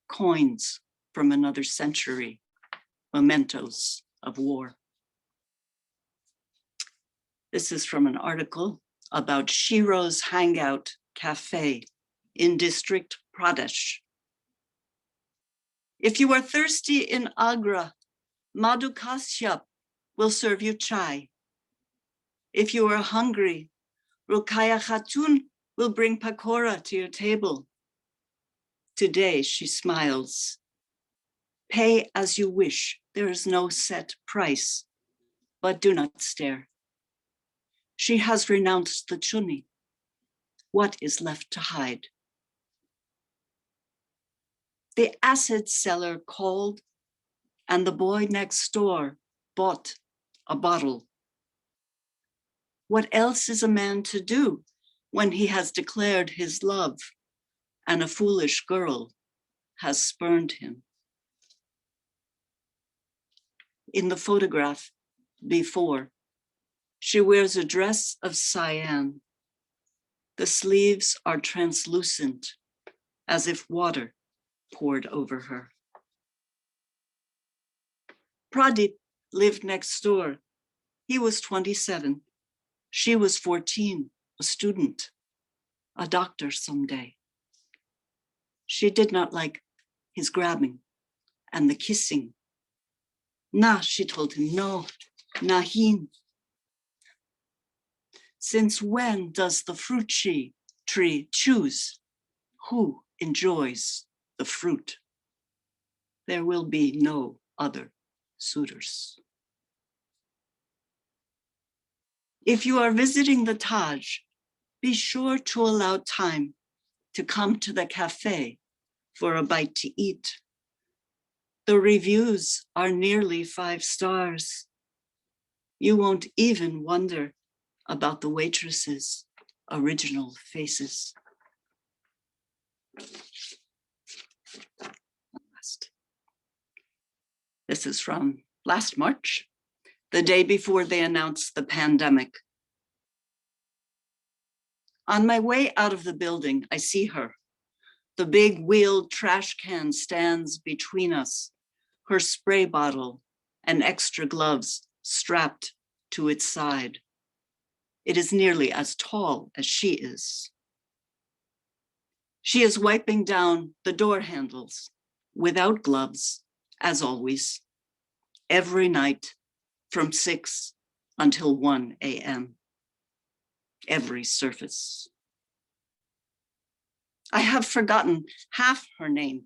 coins from another century, mementos of war. This is from an article about Shiro's Hangout Cafe in District Pradesh. If you are thirsty in Agra, Madhu Kashyap will serve you chai. If you are hungry, Rukaya Khatun will bring pakora to your table. Today she smiles. Pay as you wish, there is no set price, but do not stare. She has renounced the chuni. What is left to hide? The acid seller called, and the boy next door bought a bottle. What else is a man to do when he has declared his love and a foolish girl has spurned him? In the photograph before, she wears a dress of cyan. The sleeves are translucent, as if water poured over her. Pradip lived next door. He was 27. She was 14, a student, a doctor someday. She did not like his grabbing and the kissing. Nah, she told him, no, nahin. Since when does the fruit tree choose who enjoys the fruit? There will be no other suitors. If you are visiting the Taj, be sure to allow time to come to the cafe for a bite to eat. The reviews are nearly 5 stars. You won't even wonder about the waitress's original faces. This is from last March, the day before they announced the pandemic. On my way out of the building, I see her. The big wheeled trash can stands between us, her spray bottle and extra gloves strapped to its side. It is nearly as tall as she is. She is wiping down the door handles without gloves, as always, every night from 6 until 1 a.m. Every surface. I have forgotten half her name.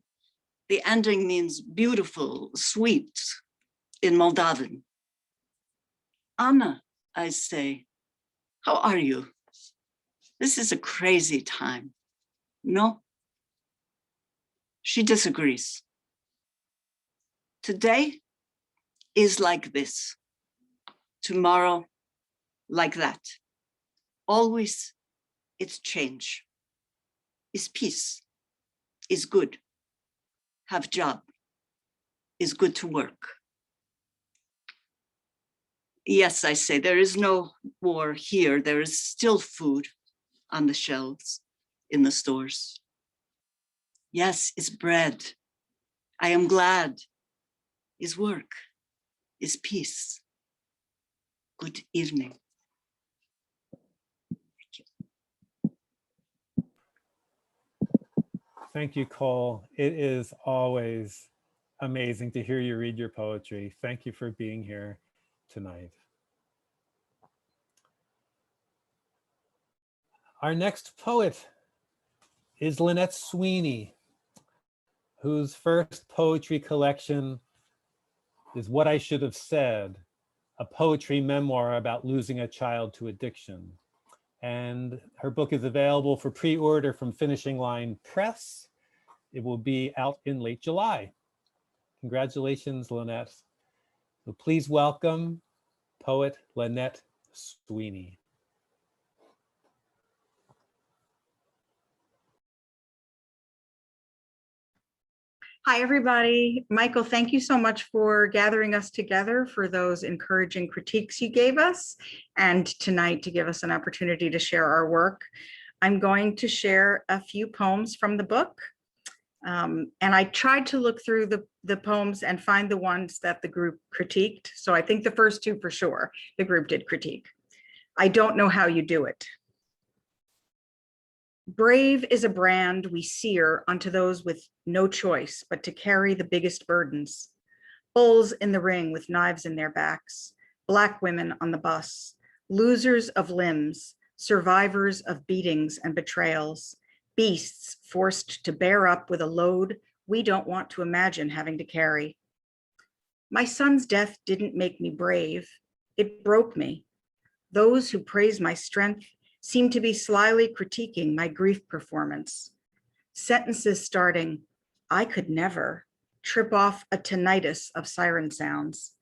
The ending means beautiful, sweet in Moldavan. Anna, I say, how are you? This is a crazy time. No? She disagrees. Today is like this. Tomorrow, like that. Always, it's change. Is peace. Is good. Have job. Is good to work. Yes, I say, there is no war here. There is still food on the shelves in the stores. Yes, is bread. I am glad. Is work. Is peace. Good evening. Thank you, Kol. It is always amazing to hear you read your poetry. Thank you for being here tonight. Our next poet is Lanette Sweeney, whose first poetry collection is What I Should Have Said, a poetry memoir about losing a child to addiction. And her book is available for pre-order from Finishing Line Press. It will be out in late July. Congratulations, Lanette. So please welcome poet Lanette Sweeney. Hi, everybody. Michael, thank you so much for gathering us together for those encouraging critiques you gave us, and tonight to give us an opportunity to share our work. I'm going to share a few poems from the book. And I tried to look through the poems and find the ones that the group critiqued. So I think the first two for sure, the group did critique. I don't know how you do it. Brave is a brand we sear onto those with no choice but to carry the biggest burdens. Bulls in the ring with knives in their backs, Black women on the bus, losers of limbs, survivors of beatings and betrayals, beasts forced to bear up with a load we don't want to imagine having to carry. My son's death didn't make me brave, it broke me. Those who praise my strength seem to be slyly critiquing my grief performance. Sentences starting, I could never, trip off a tinnitus of siren sounds.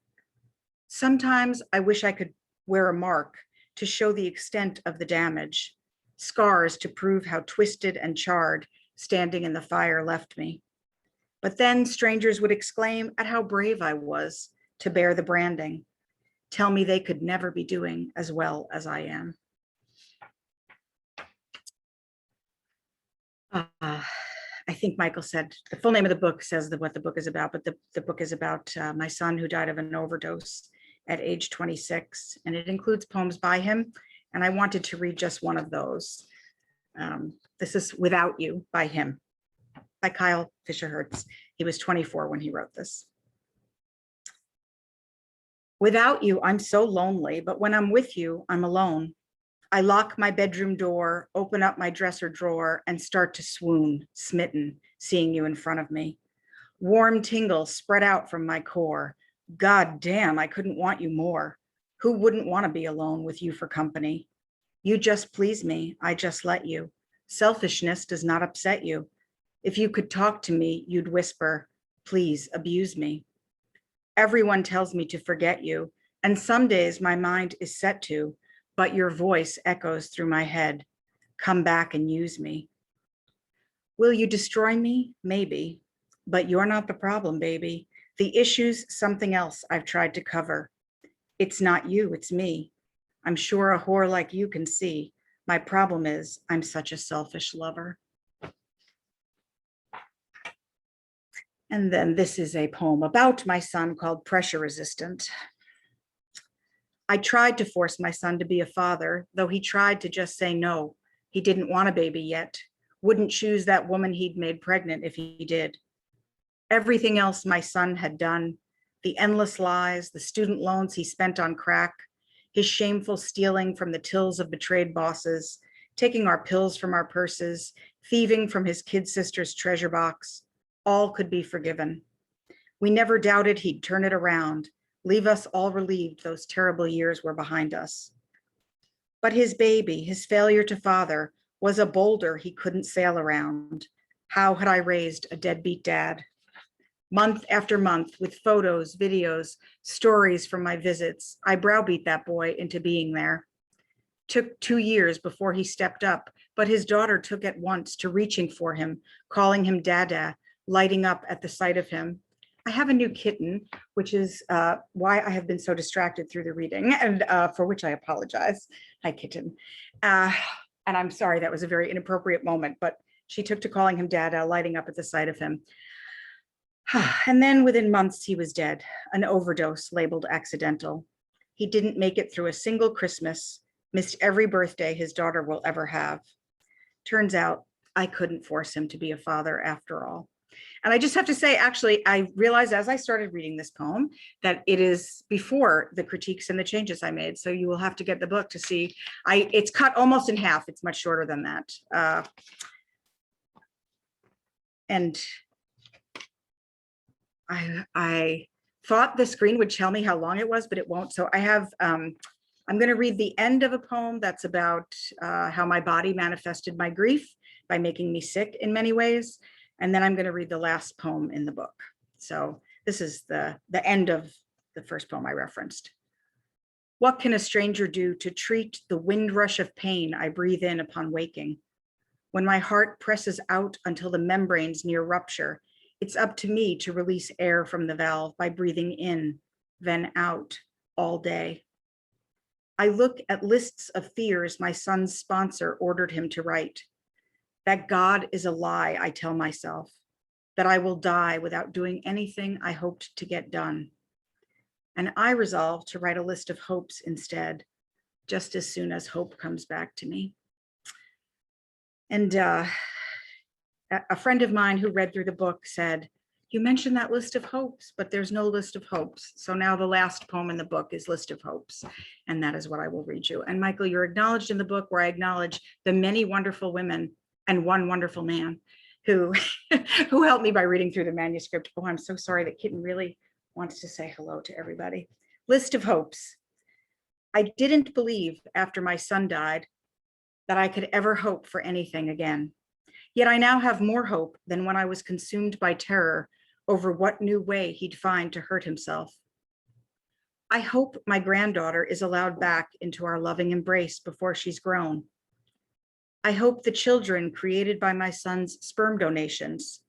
Sometimes I wish I could wear a mark to show the extent of the damage, scars to prove how twisted and charred standing in the fire left me. But then strangers would exclaim at how brave I was to bear the branding, tell me they could never be doing as well as I am. I think Michael said the full name of the book says what the book is about, but the book is about my son who died of an overdose at age 26, and it includes poems by him. And I wanted to read just one of those. This is Without You by him, by Kyle Fisher-Hertz. He was 24 when he wrote this. Without you, I'm so lonely, but when I'm with you, I'm alone. I lock my bedroom door, open up my dresser drawer, and start to swoon, smitten, seeing you in front of me. Warm tingles spread out from my core. God damn, I couldn't want you more. Who wouldn't want to be alone with you for company? You just please me, I just let you. Selfishness does not upset you. If you could talk to me, you'd whisper, please abuse me. Everyone tells me to forget you, And some days my mind is set to, but your voice echoes through my head. Come back and use me. Will you destroy me? Maybe, but you're not the problem, baby. The issue's something else I've tried to cover. It's not you, it's me. I'm sure a whore like you can see. My problem is I'm such a selfish lover. And then this is a poem about my son called Pressure Resistant. I tried to force my son to be a father, though he tried to just say no. He didn't want a baby yet, wouldn't choose that woman he'd made pregnant if he did. Everything else my son had done, the endless lies, the student loans he spent on crack, his shameful stealing from the tills of betrayed bosses, taking our pills from our purses, thieving from his kid sister's treasure box, all could be forgiven. We never doubted he'd turn it around, leave us all relieved those terrible years were behind us. But his baby, his failure to father, was a boulder he couldn't sail around. How had I raised a deadbeat dad? Month after month, with photos, videos, stories from my visits, I browbeat that boy into being there. Took 2 years before he stepped up, but his daughter took at once to reaching for him, calling him Dada, lighting up at the sight of him. I have a new kitten, which is why I have been so distracted through the reading, and for which I apologize. Hi, kitten. And I'm sorry, that was a very inappropriate moment, but she took to calling him Dada, lighting up at the sight of him. And then within months, he was dead, an overdose labeled accidental. He didn't make it through a single Christmas, missed every birthday his daughter will ever have. Turns out I couldn't force him to be a father after all. And I just have to say, actually, I realized as I started reading this poem that it is before the critiques and the changes I made. So you will have to get the book to see. It's cut almost in half. It's much shorter than that. And I thought the screen would tell me how long it was, but it won't. So I have, I'm going to read the end of a poem that's about how my body manifested my grief by making me sick in many ways. And then I'm going to read the last poem in the book. So this is the end of the first poem I referenced. What can a stranger do to treat the wind rush of pain I breathe in upon waking? When my heart presses out until the membranes near rupture, it's up to me to release air from the valve by breathing in, then out all day. I look at lists of fears my son's sponsor ordered him to write. That God is a lie, I tell myself, that I will die without doing anything I hoped to get done. And I resolve to write a list of hopes instead, just as soon as hope comes back to me. And a friend of mine who read through the book said, you mentioned that list of hopes, but there's no list of hopes. So now the last poem in the book is List of Hopes. And that is what I will read you. And Michael, you're acknowledged in the book where I acknowledge the many wonderful women and one wonderful man who helped me by reading through the manuscript. Oh, I'm so sorry that Kitten really wants to say hello to everybody. List of hopes. I didn't believe after my son died that I could ever hope for anything again. Yet I now have more hope than when I was consumed by terror over what new way he'd find to hurt himself. I hope my granddaughter is allowed back into our loving embrace before she's grown. I hope the children created by my son's sperm donations,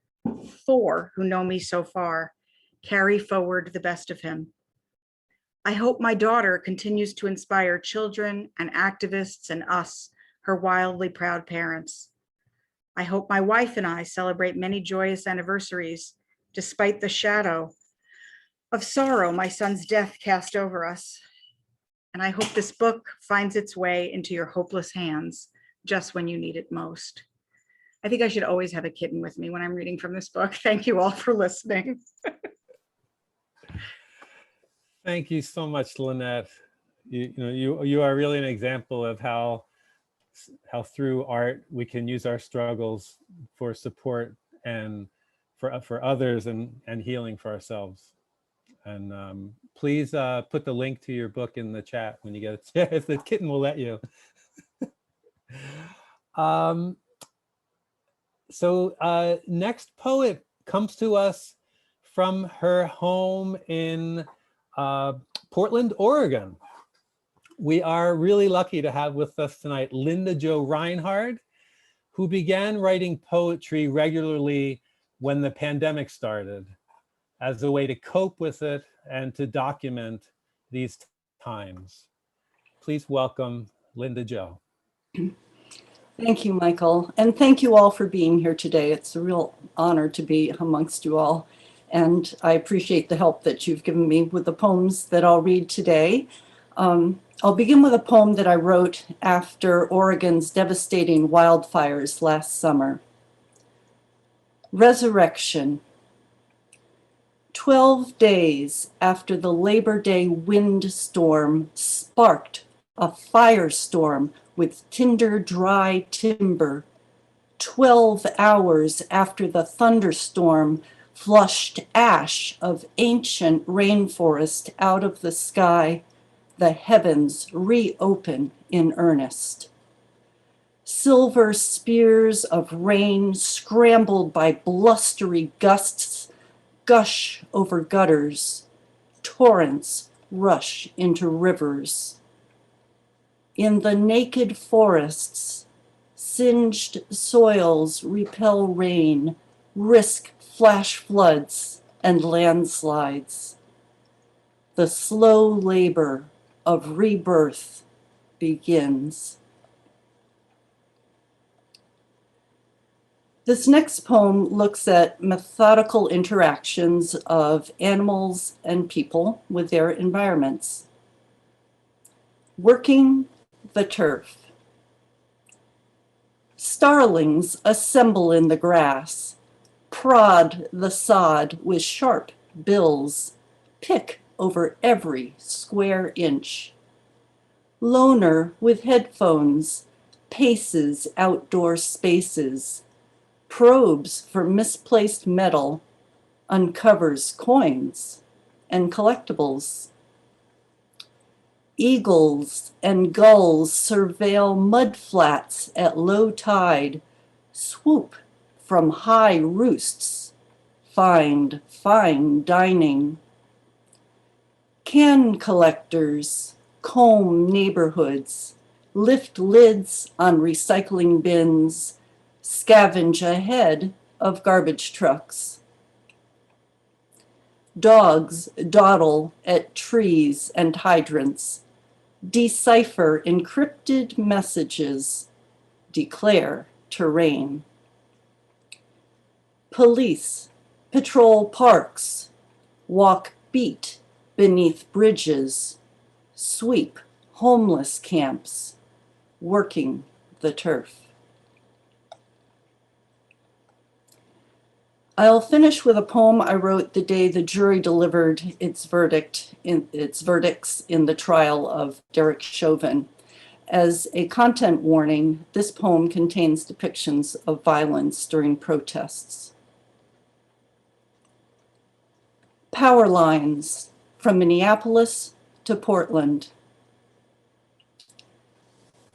4 who know me so far, carry forward the best of him. I hope my daughter continues to inspire children and activists and us, her wildly proud parents. I hope my wife and I celebrate many joyous anniversaries, despite the shadow of sorrow my son's death cast over us. And I hope this book finds its way into your hopeless hands just when you need it most. I think I should always have a kitten with me when I'm reading from this book. Thank you all for listening. Thank you so much, Lanette. You are really an example of how through art we can use our struggles for support and for others and healing for ourselves. And please put the link to your book in the chat when you get it, if the kitten will let you. So next poet comes to us from her home in Portland, Oregon. We are really lucky to have with us tonight Linda Jo Reinhard, who began writing poetry regularly when the pandemic started as a way to cope with it and to document these times. Please welcome Linda Jo. Thank you, Michael. And thank you all for being here today. It's a real honor to be amongst you all. And I appreciate the help that you've given me with the poems that I'll read today. I'll begin with a poem that I wrote after Oregon's devastating wildfires last summer. Resurrection. 12 days after the Labor Day windstorm sparked a firestorm with tinder dry timber, 12 hours after the thunderstorm flushed ash of ancient rainforest out of the sky, the heavens reopen in earnest. Silver spears of rain scrambled by blustery gusts gush over gutters, torrents rush into rivers. In the naked forests, singed soils repel rain, risk flash floods and landslides. The slow labor of rebirth begins. This next poem looks at methodical interactions of animals and people with their environments. Working the turf. Starlings assemble in the grass, prod the sod with sharp bills, pick over every square inch. Loner with headphones paces outdoor spaces, probes for misplaced metal, uncovers coins and collectibles. Eagles and gulls surveil mudflats at low tide, swoop from high roosts, find fine dining. Can collectors comb neighborhoods, lift lids on recycling bins, scavenge ahead of garbage trucks. Dogs dawdle at trees and hydrants, decipher encrypted messages, declare terrain. Police patrol parks, walk beat beneath bridges, sweep homeless camps, working the turf. I'll finish with a poem I wrote the day the jury delivered its verdicts in the trial of Derek Chauvin. As a content warning, this poem contains depictions of violence during protests. Power lines from Minneapolis to Portland.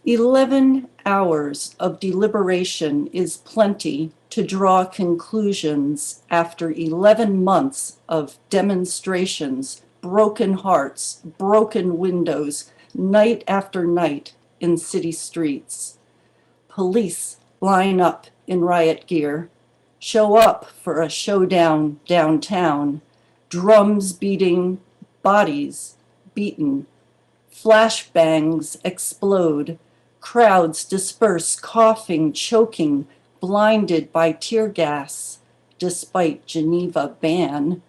11 hours of deliberation is plenty to draw conclusions after 11 months of demonstrations, broken hearts, broken windows, night after night in city streets. Police line up in riot gear, show up for a showdown downtown, drums beating, bodies beaten, flashbangs explode, crowds disperse, coughing, choking, blinded by tear gas, despite Geneva ban.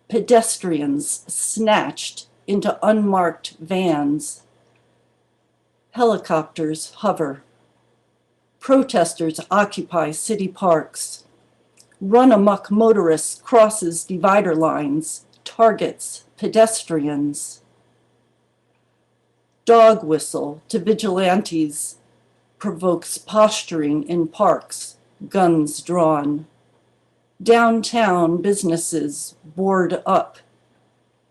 Pedestrians snatched into unmarked vans. Helicopters hover. Protesters occupy city parks. Run-amok motorists crosses divider lines, targets pedestrians. Dog whistle to vigilantes provokes posturing in parks, guns drawn. Downtown businesses board up.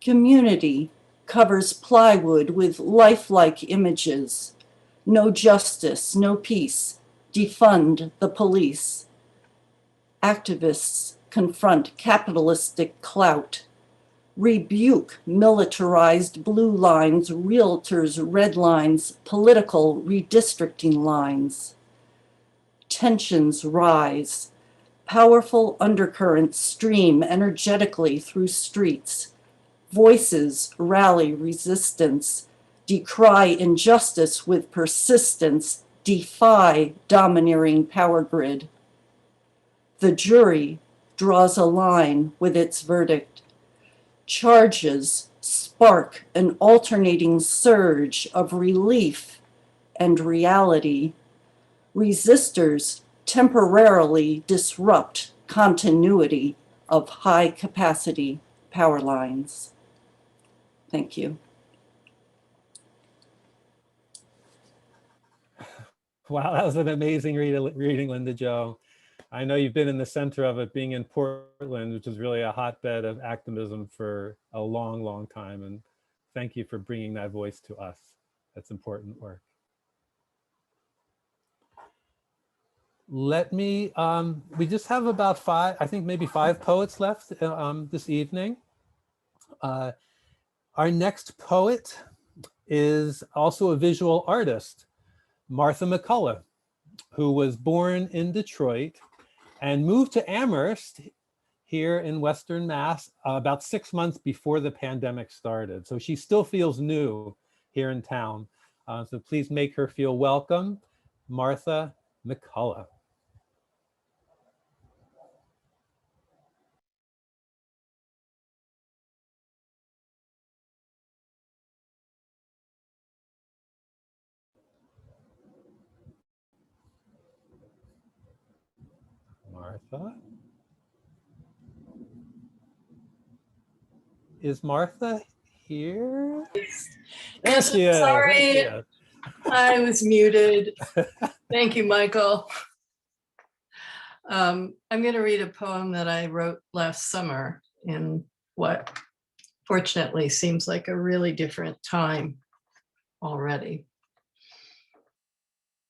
Community covers plywood with lifelike images. No justice, no peace, defund the police. Activists confront capitalistic clout. rebuke militarized blue lines, realtors' red lines, political redistricting lines. Tensions rise. Powerful undercurrents stream energetically through streets. Voices rally resistance, decry injustice with persistence, defy domineering power grid. The jury draws a line with its verdict. Charges spark an alternating surge of relief and reality. Resistors temporarily disrupt continuity of high capacity power lines. Thank you. Wow, that was an amazing reading, Linda Jo. I know you've been in the center of it, being in Portland, which is really a hotbed of activism for a long, long time. And thank you for bringing that voice to us. That's important work. Let me, we just have about five, I think maybe 5 poets left this evening. Our next poet is also a visual artist, Martha McCollough, who was born in Detroit and moved to Amherst here in Western Mass about 6 months before the pandemic started. So she still feels new here in town. So please make her feel welcome, Martha McCollough. Martha? Is Martha here? There she is. Sorry, There I was muted. Thank you, Michael. I'm going to read a poem that I wrote last summer in what fortunately seems like a really different time already.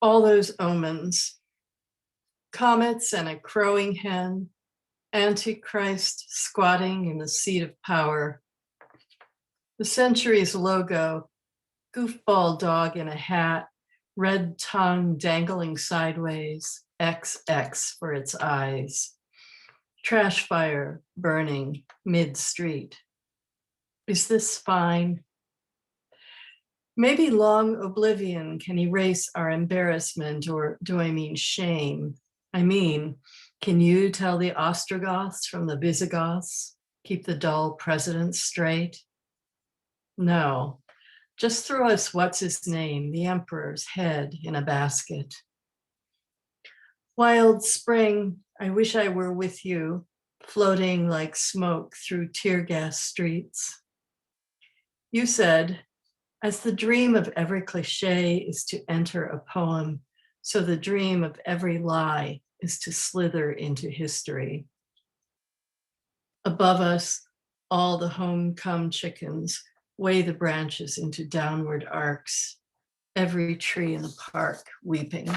All those omens, comets and a crowing hen, Antichrist squatting in the seat of power, the century's logo, goofball dog in a hat, red tongue dangling sideways, XX for its eyes, trash fire burning mid-street. Is this fine? Maybe long oblivion can erase our embarrassment, or do I mean shame? I mean, can you tell the Ostrogoths from the Visigoths, keep the dull presidents straight? No, just throw us what's his name, the emperor's head in a basket. Wild spring, I wish I were with you, floating like smoke through tear gas streets. You said, as the dream of every cliche is to enter a poem, so the dream of every lie is to slither into history. Above us, all the home-come chickens weigh the branches into downward arcs, every tree in the park weeping.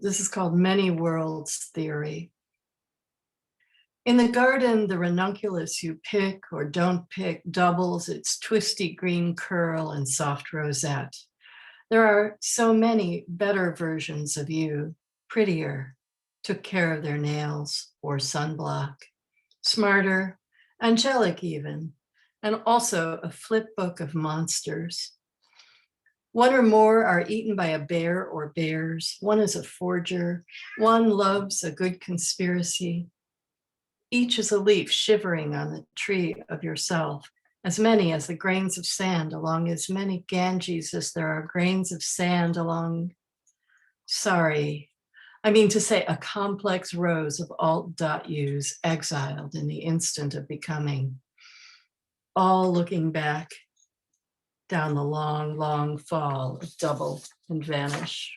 This is called Many Worlds Theory. In the garden, the ranunculus you pick or don't pick doubles its twisty green curl and soft rosette. There are so many better versions of you, prettier, took care of their nails or sunblock, smarter, angelic even, and also a flip book of monsters. One or more are eaten by a bear or bears. One is a forger. One loves a good conspiracy. Each is a leaf shivering on the tree of yourself, as many as the grains of sand along as many Ganges as there are grains of sand along, sorry, I mean to say a complex rows of alt.us exiled in the instant of becoming, all looking back down the long, long fall of double and vanish.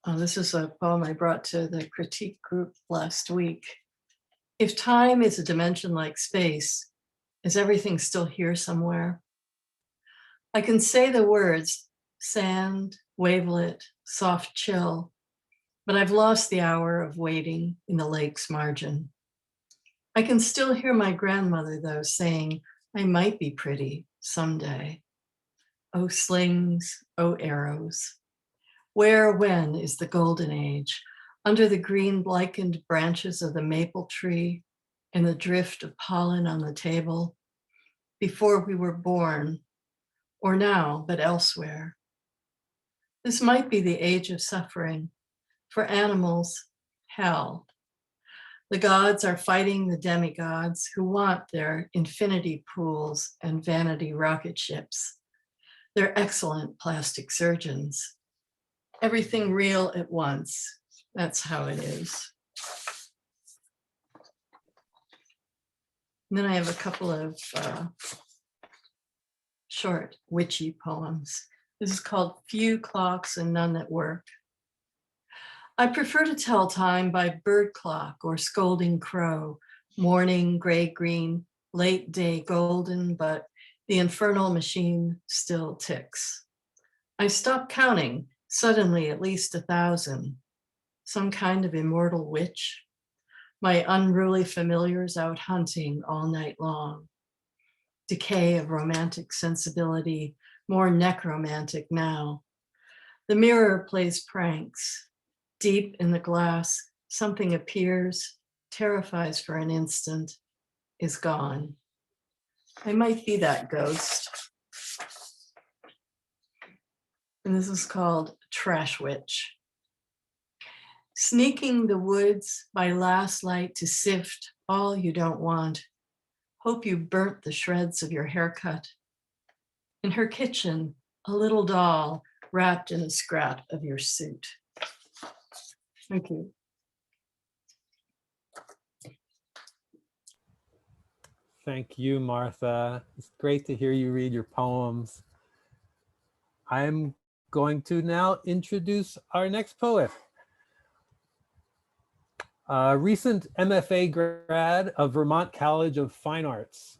This is a poem I brought to the critique group last week. If time is a dimension like space, is everything still here somewhere? I can say the words sand, wavelet, soft chill, but I've lost the hour of waiting in the lake's margin. I can still hear my grandmother, though, saying, I might be pretty someday. Oh, slings, oh, arrows. Where, when is the golden age? Under the green lichened branches of the maple tree and the drift of pollen on the table, before we were born, or now, but elsewhere. This might be the age of suffering. For animals, hell. The gods are fighting the demigods who want their infinity pools and vanity rocket ships. They're excellent plastic surgeons. Everything real at once. That's how it is. And then I have a couple of short witchy poems. This is called Few Clocks and None That Work. I prefer to tell time by bird clock or scolding crow, morning, gray-green, late day golden, but the infernal machine still ticks. I stop counting, suddenly at least 1,000. Some kind of immortal witch. My unruly familiars out hunting all night long. Decay of romantic sensibility, more necromantic now. The mirror plays pranks. Deep in the glass, something appears, terrifies for an instant, is gone. I might be that ghost. And this is called Trash Witch. Sneaking the woods by last light to sift all you don't want. Hope you burnt the shreds of your haircut. In her kitchen, a little doll wrapped in a scrap of your suit. Thank you. Thank you, Martha. It's great to hear you read your poems. I'm going to now introduce our next poet. A recent MFA grad of Vermont College of Fine Arts.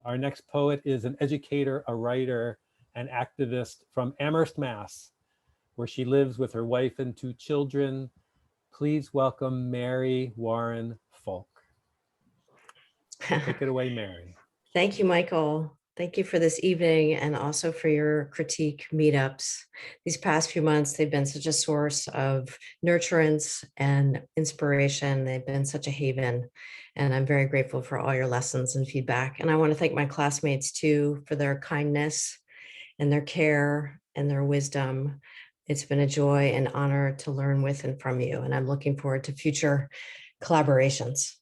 Our next poet is an educator, a writer, and activist from Amherst, Mass, where she lives with her wife and 2 children. Please welcome Mary Warren Foulk. Take it away, Mary. Thank you, Michael. Thank you for this evening and also for your critique meetups. These past few months, they've been such a source of nurturance and inspiration. They've been such a haven, and I'm very grateful for all your lessons and feedback. And I want to thank my classmates too for their kindness and their care and their wisdom. It's been a joy and honor to learn with and from you, and I'm looking forward to future collaborations.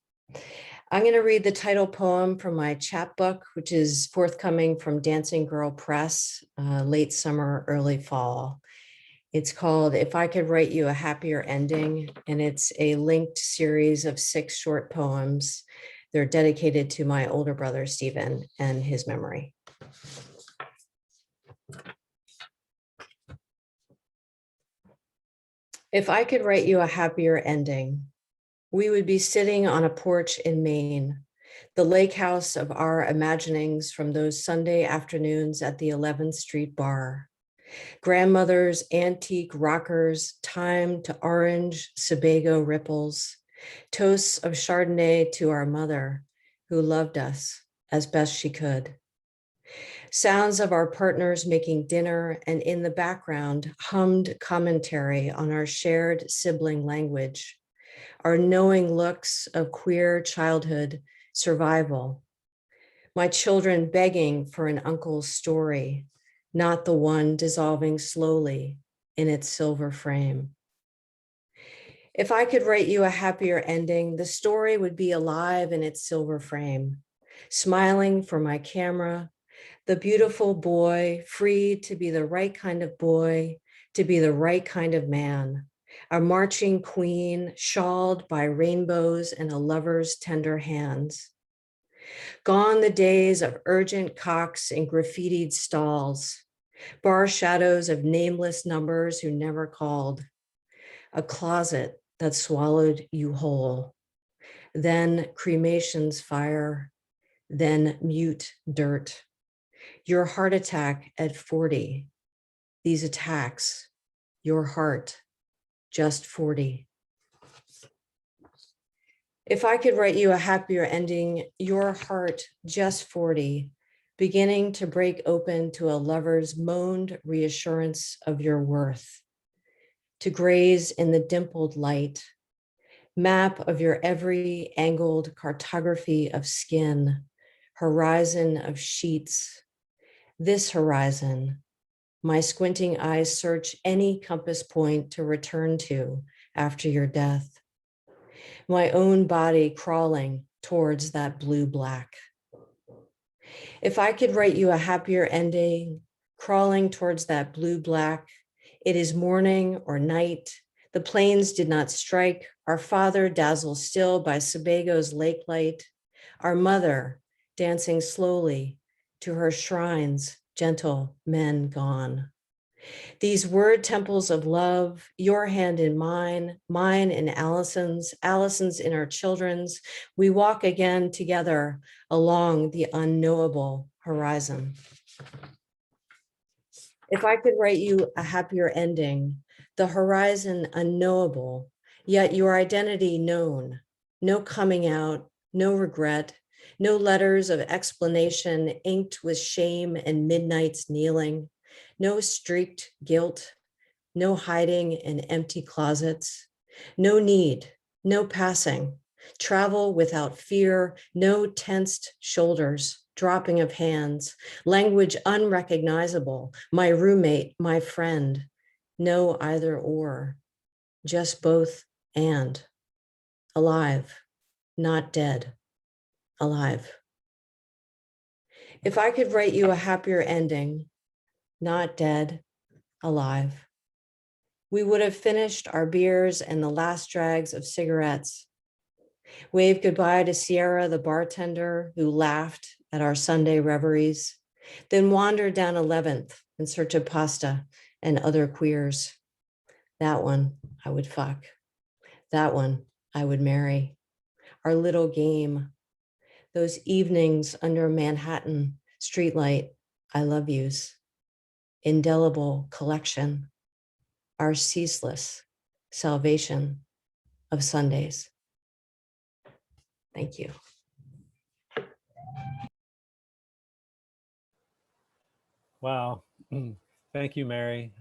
I'm going to read the title poem from my chapbook, which is forthcoming from Dancing Girl Press, late summer, early fall. It's called If I Could Write You a Happier Ending, and it's a linked series of 6 short poems. They're dedicated to my older brother, Stephen, and his memory. If I could write you a happier ending, we would be sitting on a porch in Maine, the lake house of our imaginings from those Sunday afternoons at the 11th Street Bar. Grandmother's antique rockers timed to orange Sebago ripples, toasts of Chardonnay to our mother, who loved us as best she could. Sounds of our partners making dinner, and in the background, hummed commentary on our shared sibling language, our knowing looks of queer childhood survival. My children begging for an uncle's story, not the one dissolving slowly in its silver frame. If I could write you a happier ending, the story would be alive in its silver frame, smiling for my camera, the beautiful boy, free to be the right kind of boy, to be the right kind of man, a marching queen shawled by rainbows and a lover's tender hands. Gone the days of urgent cocks in graffitied stalls, bar shadows of nameless numbers who never called, a closet that swallowed you whole, then cremation's fire, then mute dirt. Your heart attack at 40, these attacks your heart, just 40. If I could write you a happier ending, your heart, just 40, beginning to break open to a lover's moaned reassurance of your worth, to graze in the dimpled light, map of your every angled cartography of skin, horizon of sheets. This horizon, my squinting eyes search any compass point to return to after your death. My own body crawling towards that blue black. If I could write you a happier ending, crawling towards that blue black, it is morning or night. The planes did not strike. Our father dazzled still by Sebago's lake light. Our mother dancing slowly to her shrines, gentle men gone. These word temples of love, your hand in mine, mine in Allison's, Allison's in our children's, we walk again together along the unknowable horizon. If I could write you a happier ending, the horizon unknowable, yet your identity known, no coming out, no regret, no letters of explanation inked with shame and midnight's kneeling, no streaked guilt, no hiding in empty closets, no need, no passing, travel without fear, no tensed shoulders, dropping of hands, language unrecognizable, my roommate, my friend, no either or, just both and, alive, not dead, alive. If I could write you a happier ending, not dead, alive, we would have finished our beers and the last drags of cigarettes, waved goodbye to Sierra, the bartender who laughed at our Sunday reveries, then wandered down 11th in search of pasta and other queers. That one I would fuck. That one I would marry. Our little game, those evenings under Manhattan streetlight, I love yous. Indelible collection, our ceaseless salvation of Sundays. Thank you. Wow. Thank you, Mary.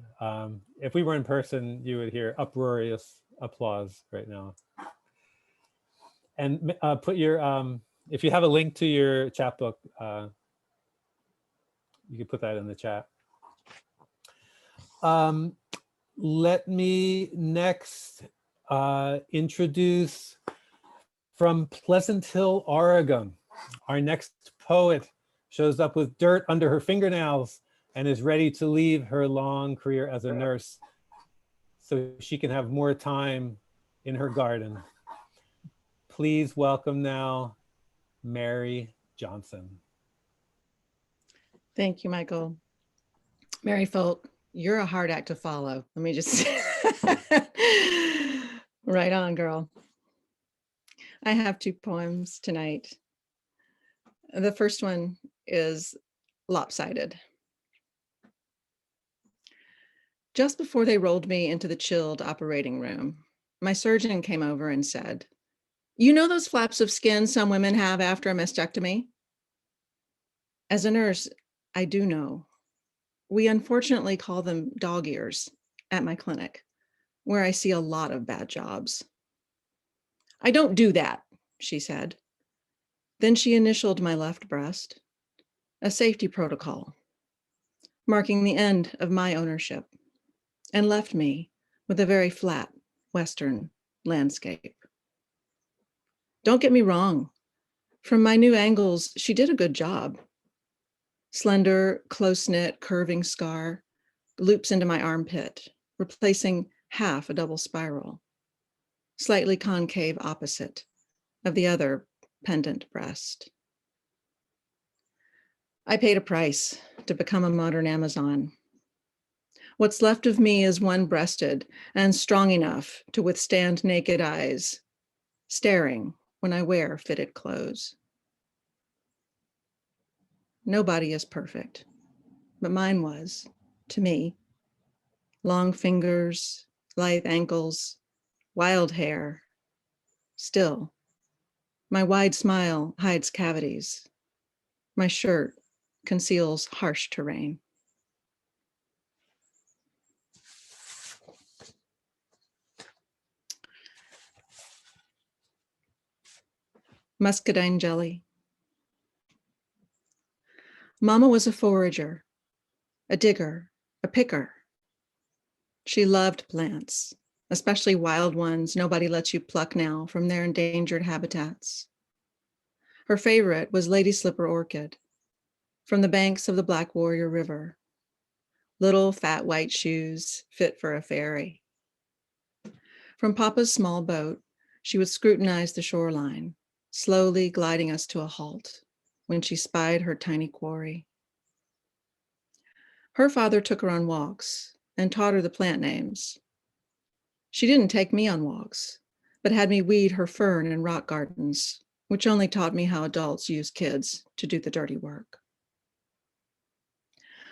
If we were in person, you would hear uproarious applause right now. And put your, if you have a link to your chapbook, you can put that in the chat. Let me next introduce from Pleasant Hill, Oregon. Our next poet shows up with dirt under her fingernails and is ready to leave her long career as a nurse so she can have more time in her garden. Please welcome now Mary Johnson. Thank you, Michael. Mary Foulk, you're a hard act to follow. Let me just right on, girl. I have two poems tonight. The first one is Lopsided. Just before they rolled me into the chilled operating room, my surgeon came over and said, "You know those flaps of skin some women have after a mastectomy?" As a nurse, I do know. We unfortunately call them dog ears at my clinic, where I see a lot of bad jobs. "I don't do that," she said. Then she initialed my left breast, a safety protocol, marking the end of my ownership, and left me with a very flat Western landscape. Don't get me wrong. From my new angles, she did a good job. Slender, close-knit, curving scar loops into my armpit, replacing half a double spiral, slightly concave opposite of the other pendant breast. I paid a price to become a modern Amazon. What's left of me is one-breasted and strong enough to withstand naked eyes, staring when I wear fitted clothes. Nobody is perfect, but mine was, to me. Long fingers, lithe ankles, wild hair. Still, my wide smile hides cavities. My shirt conceals harsh terrain. Muscadine jelly. Mama was a forager, a digger, a picker. She loved plants, especially wild ones nobody lets you pluck now from their endangered habitats. Her favorite was Lady Slipper Orchid from the banks of the Black Warrior River. Little fat white shoes fit for a fairy. From Papa's small boat, she would scrutinize the shoreline, slowly gliding us to a halt when she spied her tiny quarry. Her father took her on walks and taught her the plant names. She didn't take me on walks, but had me weed her fern and rock gardens, which only taught me how adults use kids to do the dirty work.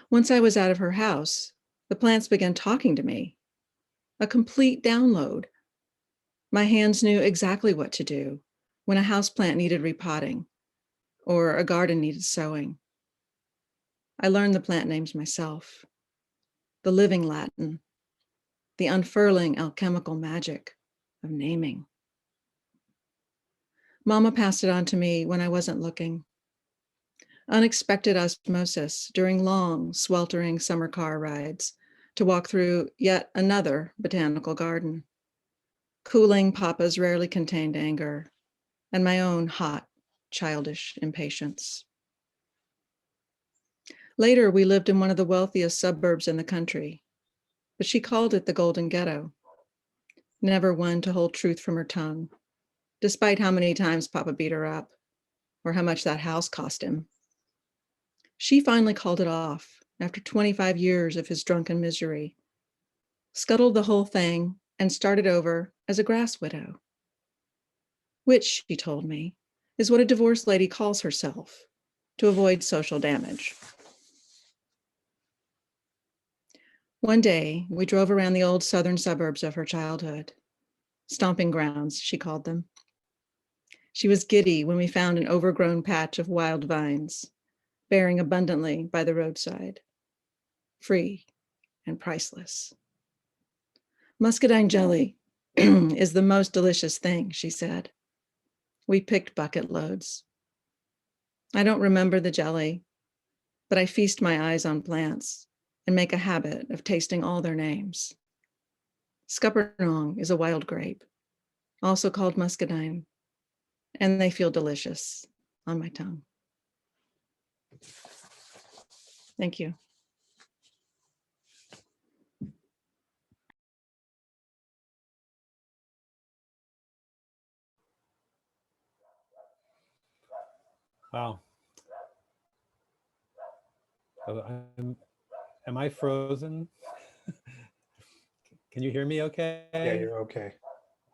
Once I was out of her house, the plants began talking to me. A complete download. My hands knew exactly what to do when a houseplant needed repotting or a garden needed sowing. I learned the plant names myself, the living Latin, the unfurling alchemical magic of naming. Mama passed it on to me when I wasn't looking. Unexpected osmosis during long, sweltering summer car rides to walk through yet another botanical garden, cooling Papa's rarely contained anger and my own hot, childish impatience. Later, we lived in one of the wealthiest suburbs in the country, but she called it the Golden Ghetto, never one to hold truth from her tongue, despite how many times Papa beat her up or how much that house cost him. She finally called it off after 25 years of his drunken misery, scuttled the whole thing and started over as a grass widow, which, she told me, is what a divorced lady calls herself to avoid social damage. One day, we drove around the old southern suburbs of her childhood, stomping grounds, she called them. She was giddy when we found an overgrown patch of wild vines, bearing abundantly by the roadside, free and priceless. Muscadine jelly is the most delicious thing, she said. We picked bucket loads. I don't remember the jelly, but I feast my eyes on plants and make a habit of tasting all their names. Scuppernong is a wild grape, also called muscadine, and they feel delicious on my tongue. Thank you. Wow. Am I frozen? Can you hear me okay? Yeah, you're okay.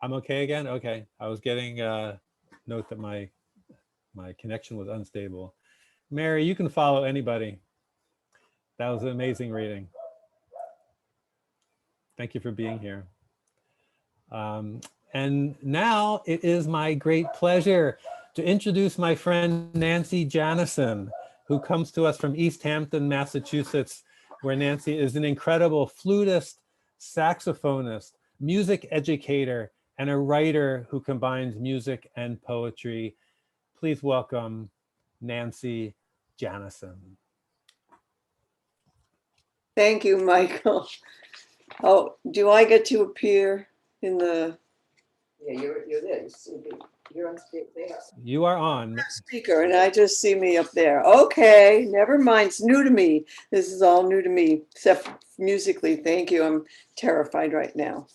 I'm okay again? Okay. I was getting a note that my connection was unstable. Mary, you can follow anybody. That was an amazing reading. Thank you for being here. And now it is my great pleasure to introduce my friend Nancy Janoson, who comes to us from East Hampton, Massachusetts, where Nancy is an incredible flutist, saxophonist, music educator, and a writer who combines music and poetry. Please welcome Nancy Janoson. Thank you, Michael. Oh, do I get to appear in the? Yeah, you're there. You're on stage there. You are on. Speaker, and I just see me up there. Okay, never mind. It's new to me. This is all new to me, except musically. Thank you. I'm terrified right now.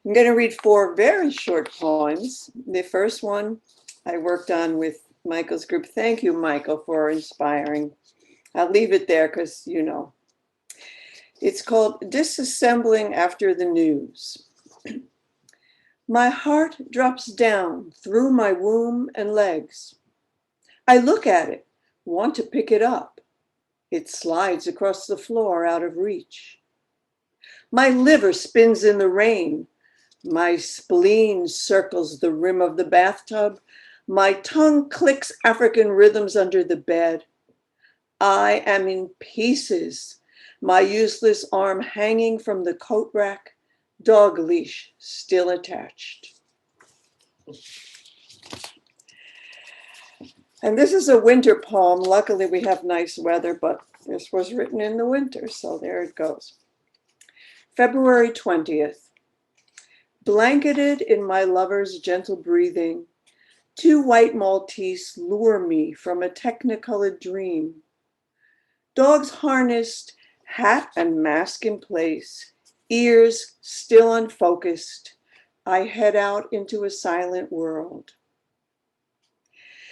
I'm going to read 4 very short poems. The first one I worked on with Michael's group. Thank you, Michael, for inspiring. I'll leave it there because, you know. It's called Disassembling After the News. My heart drops down through my womb and legs. I look at it, want to pick it up. It slides across the floor out of reach. My liver spins in the rain. My spleen circles the rim of the bathtub. My tongue clicks African rhythms under the bed. I am in pieces, my useless arm hanging from the coat rack, dog leash still attached. And this is a winter poem. Luckily, we have nice weather, but this was written in the winter, so there it goes. February 20th. Blanketed in my lover's gentle breathing, 2 white Maltese lure me from a technicolored dream. Dogs harnessed, hat and mask in place, ears still unfocused, I head out into a silent world.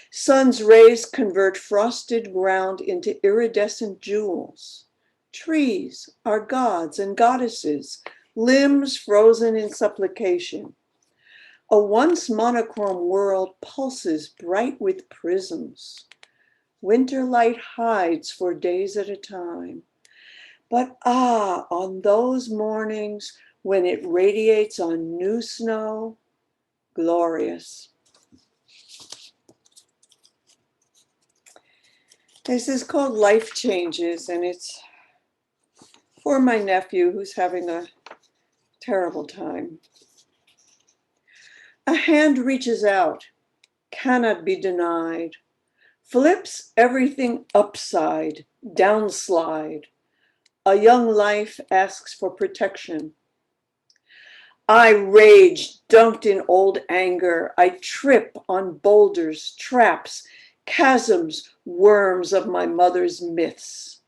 Sun's rays convert frosted ground into iridescent jewels. Trees are gods and goddesses, limbs frozen in supplication. A once monochrome world pulses bright with prisms. Winter light hides for days at a time. But on those mornings when it radiates on new snow, glorious. This is called Life Changes, and it's for my nephew who's having a terrible time. A hand reaches out, cannot be denied, flips everything upside, downslide. A young life asks for protection. I rage, dunked in old anger. I trip on boulders, traps, chasms, worms of my mother's myths.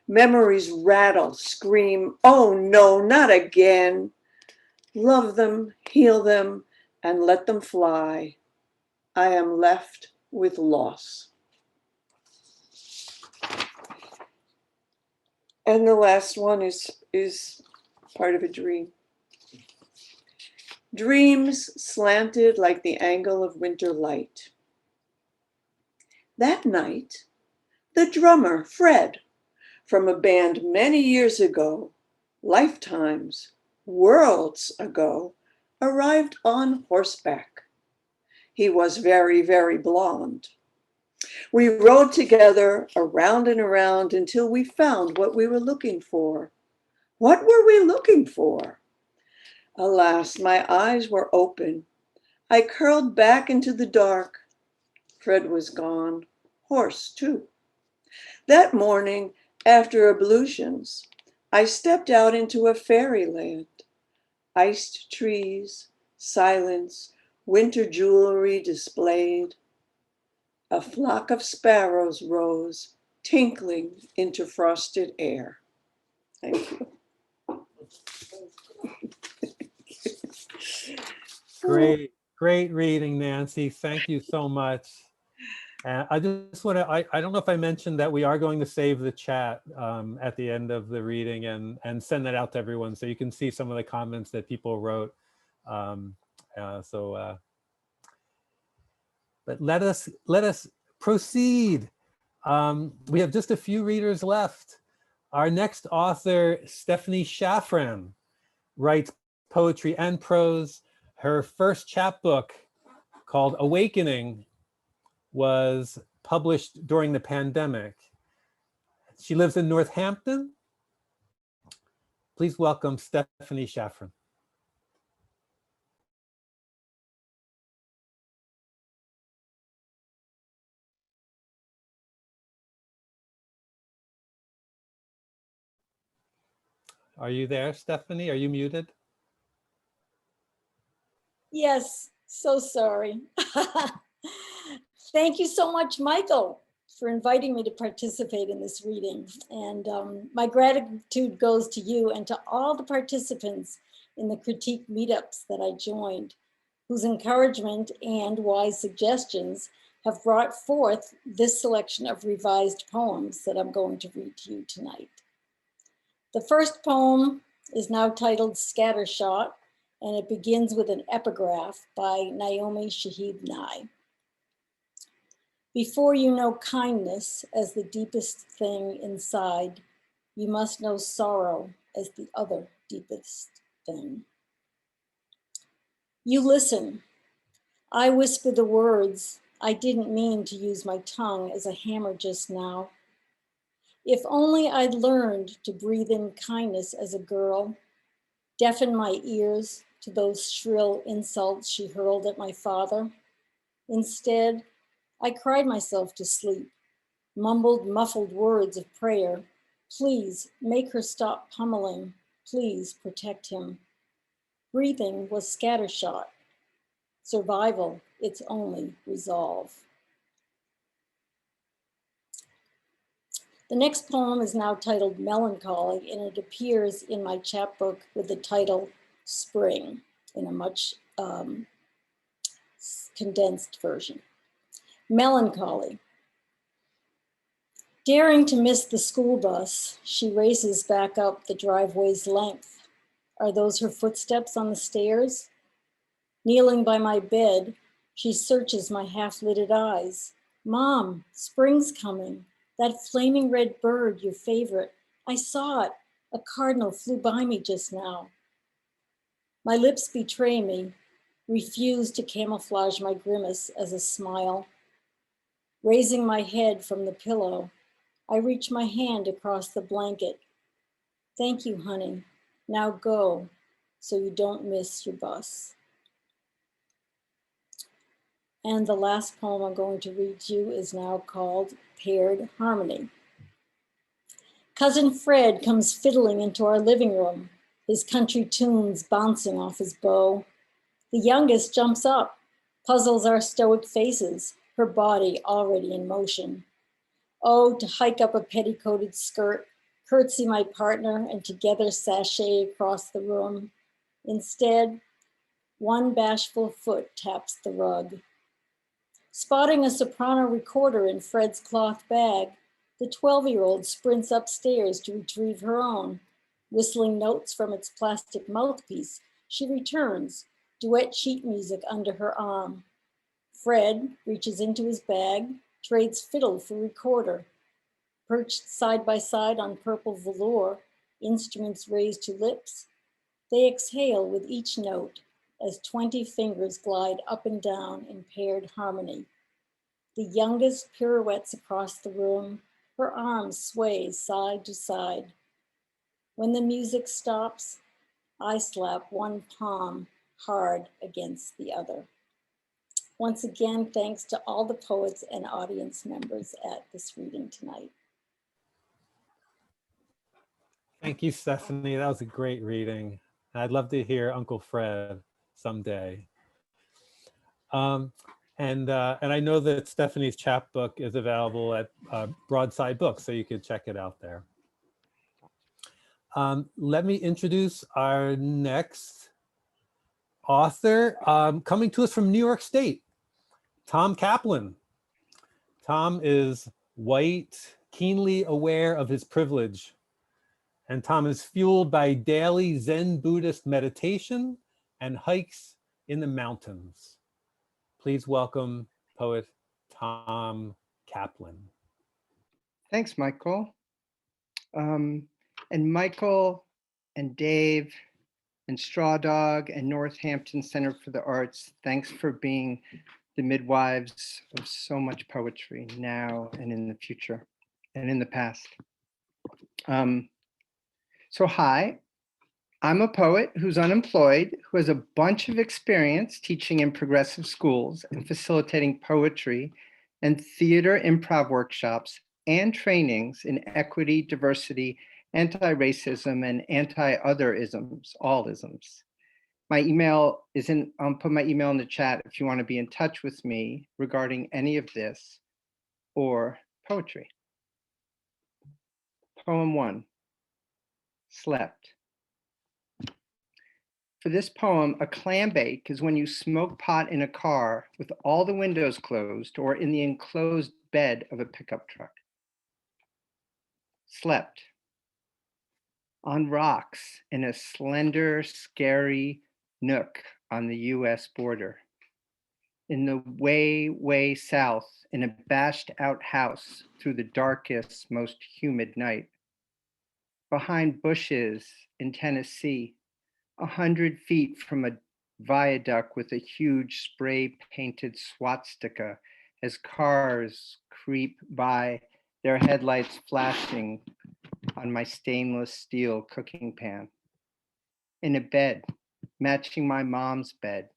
Memories rattle, scream, oh no, not again. Love them, heal them, and let them fly. I am left with loss. And the last one is part of a dream. Dreams slanted like the angle of winter light. That night, the drummer, Fred, from a band many years ago, lifetimes, worlds ago, arrived on horseback. He was very, very blonde. We rode together around and around until we found what we were looking for. What were we looking for? Alas, my eyes were open. I curled back into the dark. Fred was gone, horse too. That morning, after ablutions, I stepped out into a fairyland. Iced trees, silence, winter jewelry displayed. A flock of sparrows rose, tinkling into frosted air. Thank you. Great, great reading, Nancy. Thank you so much. I just want to, I don't know if I mentioned that we are going to save the chat at the end of the reading and send that out to everyone so you can see some of the comments that people wrote. But let us proceed. We have just a few readers left. Our next author, Stephanie Safran, writes poetry and prose. Her first chapbook, called Awakening, was published during the pandemic. She lives in Northampton. Please welcome Stephanie Safran. Are you there, Stephanie? Are you muted? Yes, so sorry. Thank you so much, Michael, for inviting me to participate in this reading. And my gratitude goes to you and to all the participants in the critique meetups that I joined, whose encouragement and wise suggestions have brought forth this selection of revised poems that I'm going to read to you tonight. The first poem is now titled Scattershot, and it begins with an epigraph by Naomi Shahid Nye. Before you know kindness as the deepest thing inside, you must know sorrow as the other deepest thing. You listen. I whisper the words. I didn't mean to use my tongue as a hammer just now. If only I'd learned to breathe in kindness as a girl, deafen my ears to those shrill insults she hurled at my father. Instead, I cried myself to sleep, mumbled muffled words of prayer. Please make her stop pummeling. Please protect him. Breathing was scattershot. Survival, its only resolve. The next poem is now titled Melancholy, and it appears in my chapbook with the title Spring in a much condensed version. Melancholy. Daring to miss the school bus, she races back up the driveway's length. Are those her footsteps on the stairs? Kneeling by my bed, she searches my half-lidded eyes. Mom, spring's coming. That flaming red bird, your favorite. I saw it. A cardinal flew by me just now. My lips betray me, refuse to camouflage my grimace as a smile. Raising my head from the pillow, I reach my hand across the blanket. Thank you, honey. Now go, so you don't miss your bus. And the last poem I'm going to read you is now called Paired Harmony. Cousin Fred comes fiddling into our living room, his country tunes bouncing off his bow. The youngest jumps up, puzzles our stoic faces, her body already in motion. Oh, to hike up a petticoated skirt, curtsy my partner, and together sashay across the room. Instead, one bashful foot taps the rug. Spotting a soprano recorder in Fred's cloth bag, the 12-year-old sprints upstairs to retrieve her own. Whistling notes from its plastic mouthpiece, she returns, duet sheet music under her arm. Fred reaches into his bag, trades fiddle for recorder. Perched side by side on purple velour, instruments raised to lips, they exhale with each note as 20 fingers glide up and down in paired harmony. The youngest pirouettes across the room, her arms sway side to side. When the music stops, I slap one palm hard against the other. Once again, thanks to all the poets and audience members at this reading tonight. Thank you, Stephanie. That was a great reading. I'd love to hear Uncle Fred someday. And I know that Stephanie's chapbook is available at Broadside Books, so you could check it out there. Let me introduce our next author, coming to us from New York State, Tom Caplan. Tom is white, keenly aware of his privilege, and Tom is fueled by daily Zen Buddhist meditation and hikes in the mountains. Please welcome poet Tom Caplan. Thanks, Michael. And Michael and Dave and Straw Dog and Northampton Center for the Arts, thanks for being the midwives of so much poetry now and in the future and in the past. So hi, I'm a poet who's unemployed, who has a bunch of experience teaching in progressive schools and facilitating poetry and theater improv workshops and trainings in equity, diversity, anti-racism, and anti-other isms, all isms. My email is in, I'll put my email in the chat if you want to be in touch with me regarding any of this or poetry. Poem 1, Slept. For this poem, a clam bake is when you smoke pot in a car with all the windows closed or in the enclosed bed of a pickup truck. Slept. On rocks in a slender, scary nook on the US border. In the way, way south, in a bashed out house through the darkest, most humid night. behind bushes in Tennessee, 100 feet from a viaduct with a huge spray painted swastika as cars creep by, their headlights flashing on my stainless steel cooking pan. In a bed, matching my mom's bed,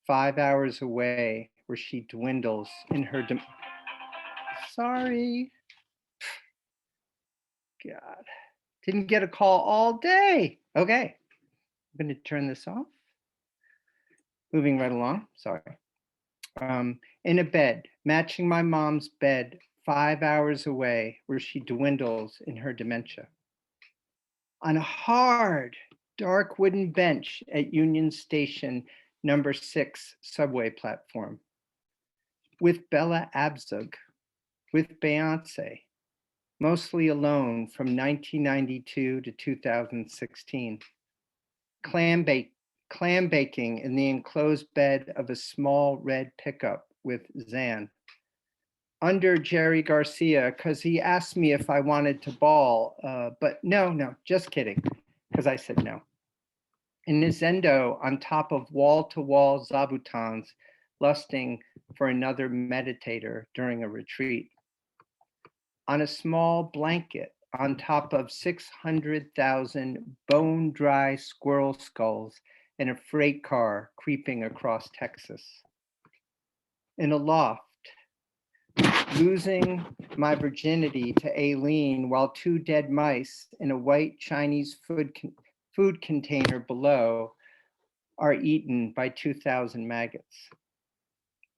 5 hours away, where she dwindles in her, sorry, God, didn't get a call all day. Okay, I'm gonna turn this off. Moving right along, sorry. In a bed, matching my mom's bed, 5 hours away, where she dwindles in her dementia. On a hard, dark wooden bench at Union Station number 6 subway platform, with Bella Abzug, with Beyonce, mostly alone from 1992 to 2016. Clam baking in the enclosed bed of a small red pickup with Zan. Under Jerry Garcia, because he asked me if I wanted to ball, but no, just kidding, because I said no. In Nizendo, on top of wall-to-wall zabutons, lusting for another meditator during a retreat. On a small blanket on top of 600,000 bone-dry squirrel skulls in a freight car creeping across Texas. In a loft, losing my virginity to Aileen while 2 dead mice in a white Chinese food container below are eaten by 2,000 maggots.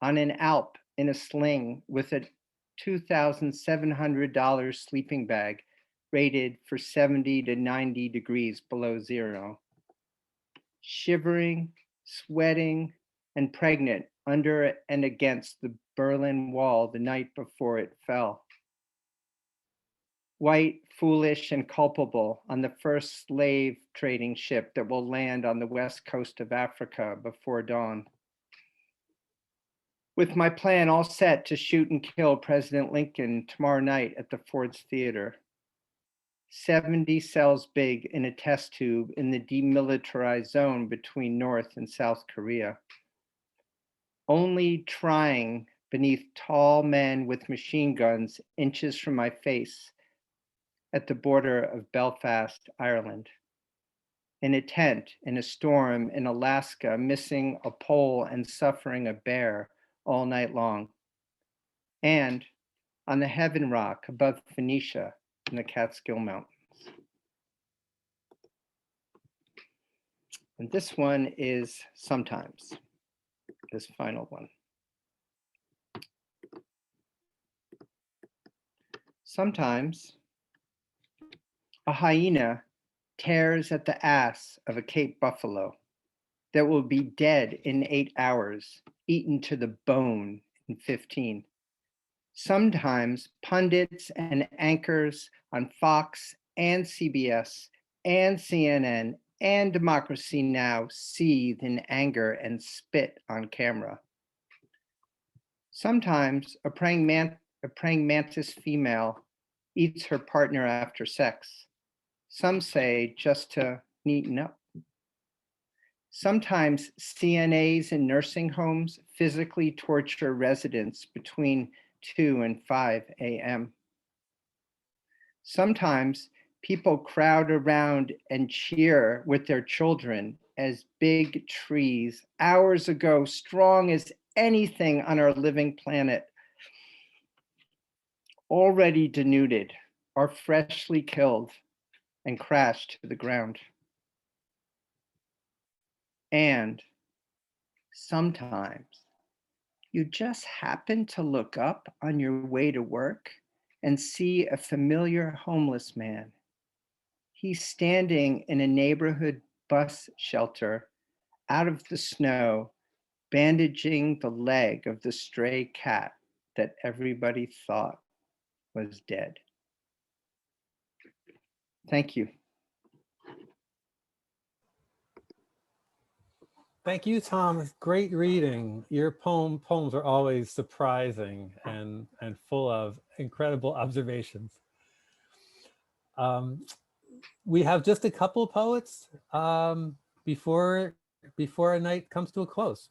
On an Alp in a sling with a $2,700 sleeping bag rated for 70 to 90 degrees below zero. Shivering, sweating, and pregnant under and against the Berlin Wall the night before it fell. White, foolish, and culpable on the first slave trading ship that will land on the west coast of Africa before dawn. With my plan all set to shoot and kill President Lincoln tomorrow night at the Ford's Theater. 70 cells big in a test tube in the demilitarized zone between North and South Korea. Only trying beneath tall men with machine guns inches from my face at the border of Belfast, Ireland. In a tent in a storm in Alaska, missing a pole and suffering a bear all night long. And on the Heaven Rock above Phoenicia in the Catskill Mountains. And this one is sometimes, this final one. Sometimes a hyena tears at the ass of a Cape buffalo that will be dead in 8 hours, eaten to the bone in 15. Sometimes pundits and anchors on Fox and CBS and CNN and Democracy Now! Seethe in anger and spit on camera. Sometimes a praying mantis female eats her partner after sex. Some say just to neaten up. Sometimes CNAs in nursing homes physically torture residents between 2 and 5 a.m. Sometimes people crowd around and cheer with their children as big trees, hours ago strong as anything on our living planet, already denuded, are freshly killed and crash to the ground. And sometimes you just happen to look up on your way to work and see a familiar homeless man. He's standing in a neighborhood bus shelter out of the snow, bandaging the leg of the stray cat that everybody thought was dead. Thank you. Thank you, Tom. Great reading. Your poems are always surprising and full of incredible observations. we have just a couple poets before our night comes to a close.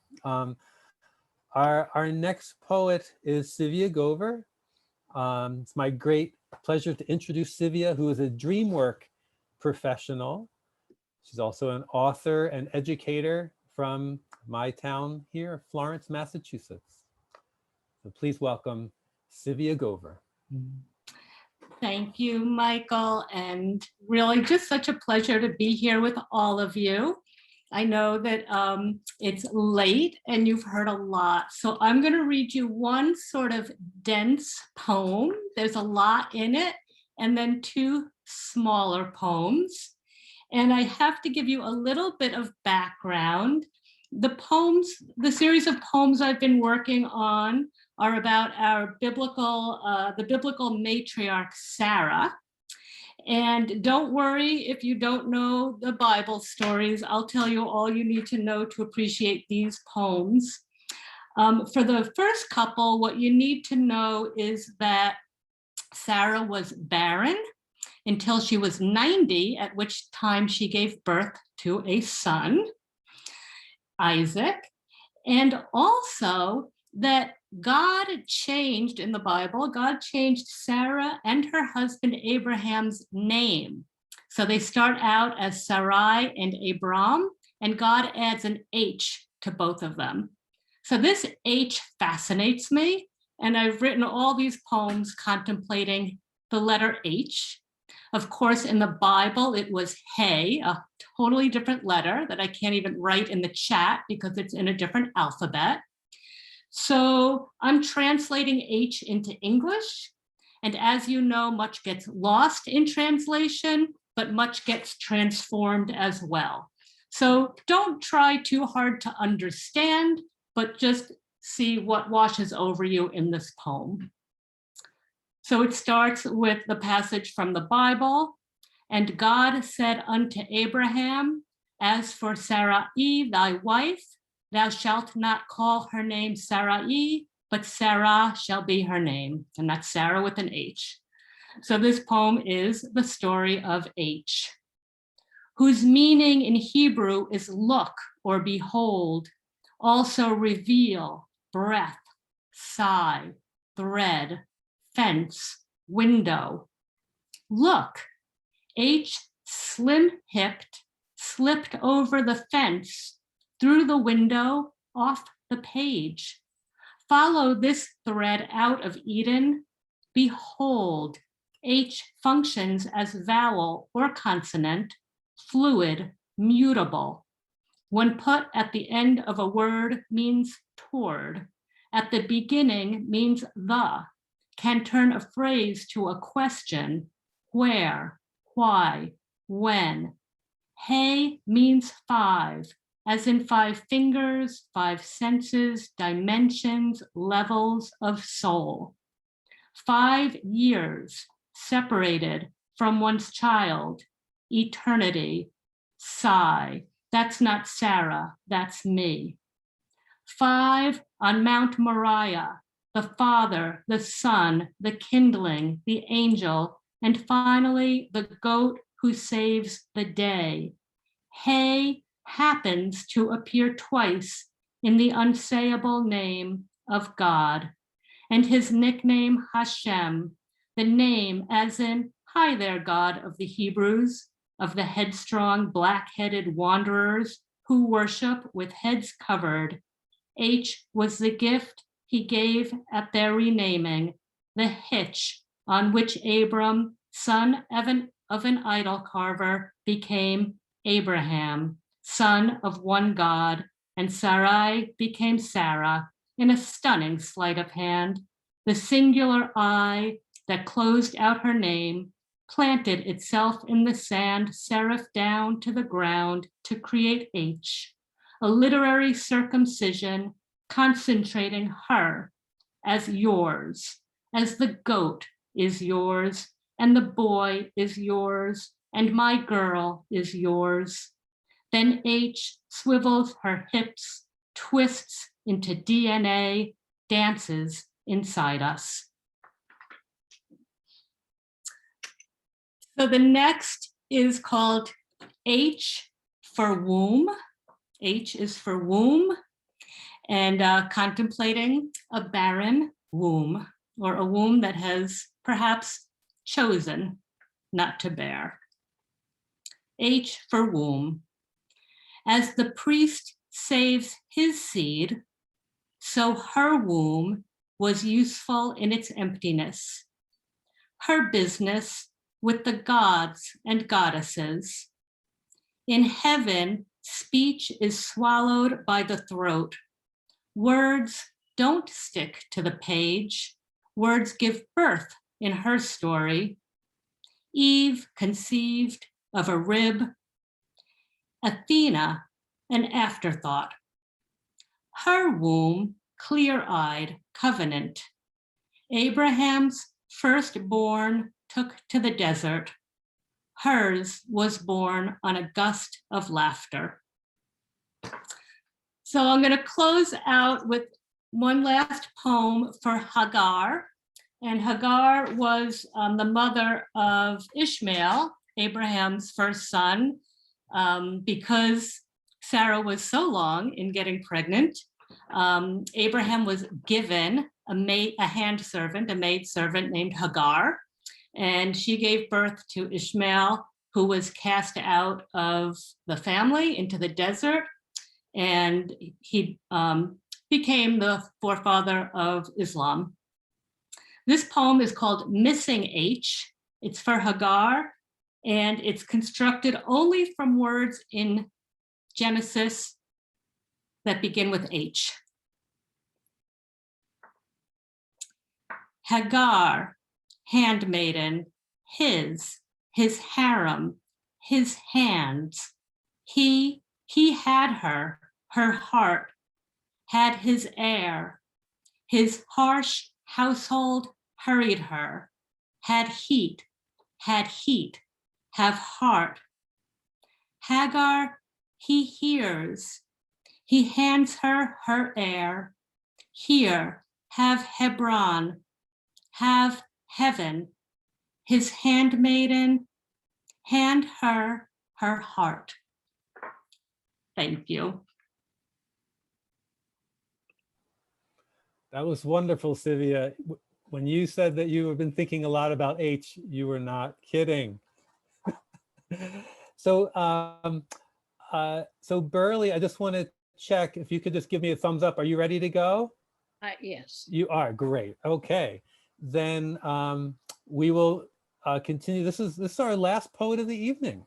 Our next poet is Tzivia Gover. It's my great pleasure to introduce Tzivia, who is a dream work professional. She's also an author and educator from my town here, Florence, Massachusetts. So please welcome Tzivia Gover. Thank you, Michael, and really just such a pleasure to be here with all of you. I know that it's late and you've heard a lot, so I'm going to read you one sort of dense poem. There's a lot in it, and then two smaller poems. And I have to give you a little bit of background. The poems, the series of poems I've been working on are about our biblical, the biblical matriarch Sarah. And don't worry if you don't know the Bible stories. I'll tell you all you need to know to appreciate these poems. For the first couple, what you need to know is that Sarah was barren until she was 90, at which time she gave birth to a son, Isaac, and also that God changed in the Bible, God changed Sarah and her husband Abraham's name. So they start out as Sarai and Abram, and God adds an H to both of them. So this H fascinates me, and I've written all these poems contemplating the letter H. Of course, in the Bible, it was Hey, a totally different letter that I can't even write in the chat because it's in a different alphabet. So I'm translating H into English. And as you know, much gets lost in translation, but much gets transformed as well. So don't try too hard to understand, but just see what washes over you in this poem. So it starts with the passage from the Bible. And God said unto Abraham, as for Sarai, thy wife, thou shalt not call her name Sarai, but Sarah shall be her name. And that's Sarah with an H. So this poem is the story of H, whose meaning in Hebrew is look or behold, also reveal, breath, sigh, thread, fence, window. Look, H slim-hipped, slipped over the fence, through the window, off the page. Follow this thread out of Eden. Behold, H functions as vowel or consonant, fluid, mutable. When put at the end of a word means toward. At the beginning means the. Can turn a phrase to a question, where, why, when. Hey means five, as in 5 fingers, 5 senses, dimensions, levels of soul. 5 years separated from one's child, eternity, sigh. That's not Sarah, that's me. 5 on Mount Moriah, the Father, the Son, the kindling, the angel, and finally the goat who saves the day. Hey happens to appear twice in the unsayable name of God, and his nickname Hashem, the name as in, hi there, God of the Hebrews, of the headstrong black-headed wanderers who worship with heads covered. H was the gift he gave at their renaming, the hitch on which Abram, son of an idol carver, became Abraham, son of one God, and Sarai became Sarah in a stunning sleight of hand. The singular I that closed out her name planted itself in the sand, serif down to the ground to create H, a literary circumcision concentrating her as yours, as the goat is yours, and the boy is yours, and my girl is yours. Then H swivels her hips, twists into DNA, dances inside us. So the next is called H for Womb. H is for womb, and contemplating a barren womb, or a womb that has perhaps chosen not to bear. H for womb. As the priest saves his seed, so her womb was useful in its emptiness. Her business with the gods and goddesses. In heaven, speech is swallowed by the throat. Words don't stick to the page. Words give birth in her story. Eve conceived of a rib. Athena, an afterthought. Her womb, clear-eyed covenant. Abraham's firstborn took to the desert. Hers was born on a gust of laughter. So I'm going to close out with one last poem for Hagar. And Hagar was the mother of Ishmael, Abraham's first son, because Sarah was so long in getting pregnant. Abraham was given a maidservant named Hagar, and she gave birth to Ishmael, who was cast out of the family into the desert, and he became the forefather of Islam. This poem is called Missing H. It's for Hagar, and it's constructed only from words in Genesis that begin with H. Hagar, handmaiden, his harem, his hands. He had her heart, had his air. His harsh household hurried her, had heat, have heart. Hagar, he hears, he hands her air. Here, have Hebron, have heaven. His handmaiden, hand her heart. Thank you. That was wonderful, Tzivia. When you said that you have been thinking a lot about H, you were not kidding. So, so Burleigh, I just want to check if you could just give me a thumbs up. Are you ready to go? Yes. You are, great. Okay, then we will continue. This is our last poet of the evening,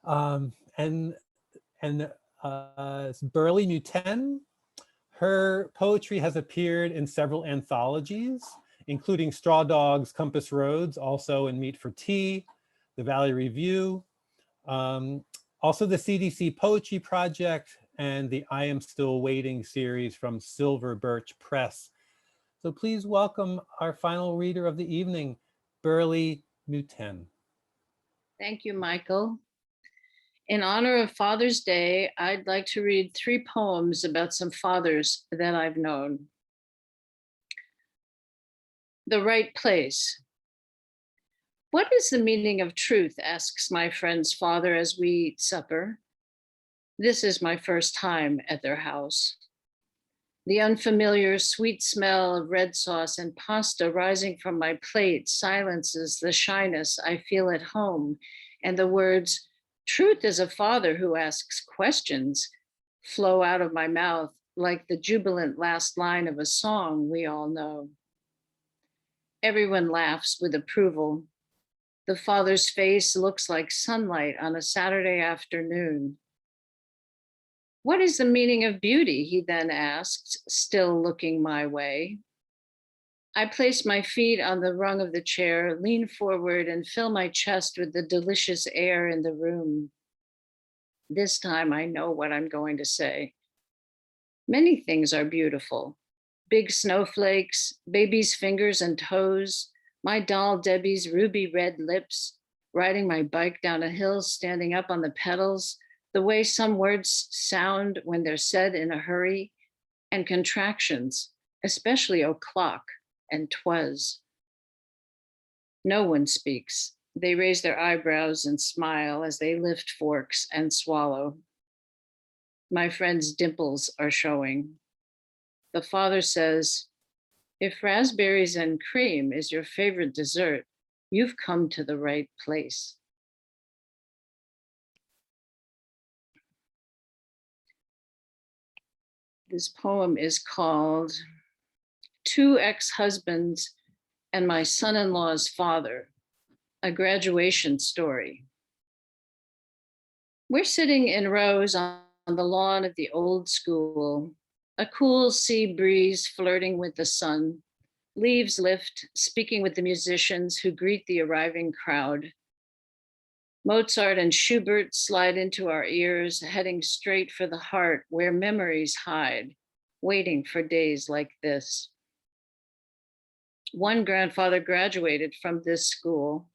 and it's Burleigh Mutén. Her poetry has appeared in several anthologies, including Straw Dogs, Compass Roads, also in Meat for Tea, the Valley Review, also the CDC Poetry Project, and the I Am Still Waiting series from Silver Birch Press. So please welcome our final reader of the evening, Burleigh Mutén. Thank you, Michael. In honor of Father's Day, I'd like to read 3 poems about some fathers that I've known. The Right Place. What is the meaning of truth, asks my friend's father as we eat supper. This is my first time at their house. The unfamiliar sweet smell of red sauce and pasta rising from my plate silences the shyness I feel at home, and the words, "Truth is a father who asks questions," flow out of my mouth like the jubilant last line of a song we all know. Everyone laughs with approval. The father's face looks like sunlight on a Saturday afternoon. What is the meaning of beauty? He then asked, still looking my way. I place my feet on the rung of the chair, lean forward, and fill my chest with the delicious air in the room. This time I know what I'm going to say. Many things are beautiful. Big snowflakes, baby's fingers and toes, my doll Debbie's ruby red lips, riding my bike down a hill, standing up on the pedals, the way some words sound when they're said in a hurry, and contractions, especially o'clock and 'twas. No one speaks. They raise their eyebrows and smile as they lift forks and swallow. My friend's dimples are showing. The father says, if raspberries and cream is your favorite dessert, you've come to the right place. This poem is called Two Ex-Husbands and My Son-in-Law's Father, a graduation story. We're sitting in rows on the lawn of the old school, a cool sea breeze flirting with the sun, leaves lift, speaking with the musicians who greet the arriving crowd. Mozart and Schubert slide into our ears, heading straight for the heart where memories hide, waiting for days like this. One grandfather graduated from this school.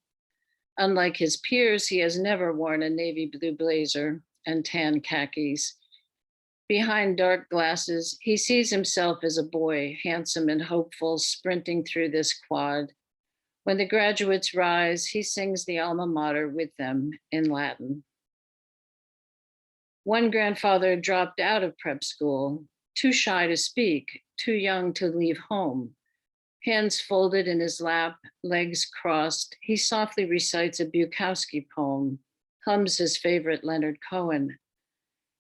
Unlike his peers, he has never worn a navy blue blazer and tan khakis. Behind dark glasses, he sees himself as a boy, handsome and hopeful, sprinting through this quad. When the graduates rise, he sings the alma mater with them in Latin. One grandfather dropped out of prep school, too shy to speak, too young to leave home. Hands folded in his lap, legs crossed, he softly recites a Bukowski poem, hums his favorite Leonard Cohen.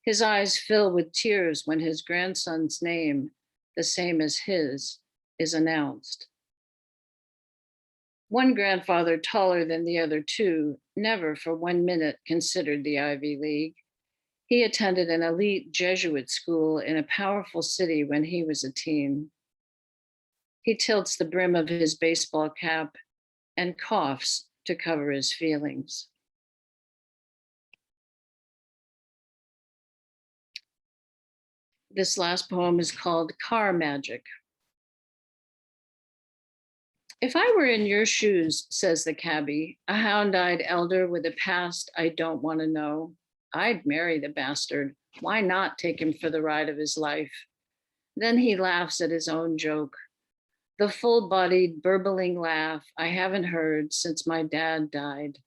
His eyes fill with tears when his grandson's name, the same as his, is announced. One grandfather taller than the other two never for 1 minute considered the Ivy League. He attended an elite Jesuit school in a powerful city when he was a teen. He tilts the brim of his baseball cap and coughs to cover his feelings. This last poem is called Car Magic. If I were in your shoes, says the cabbie, a hound-eyed elder with a past I don't want to know, I'd marry the bastard. Why not take him for the ride of his life? Then he laughs at his own joke. The full-bodied, burbling laugh I haven't heard since my dad died.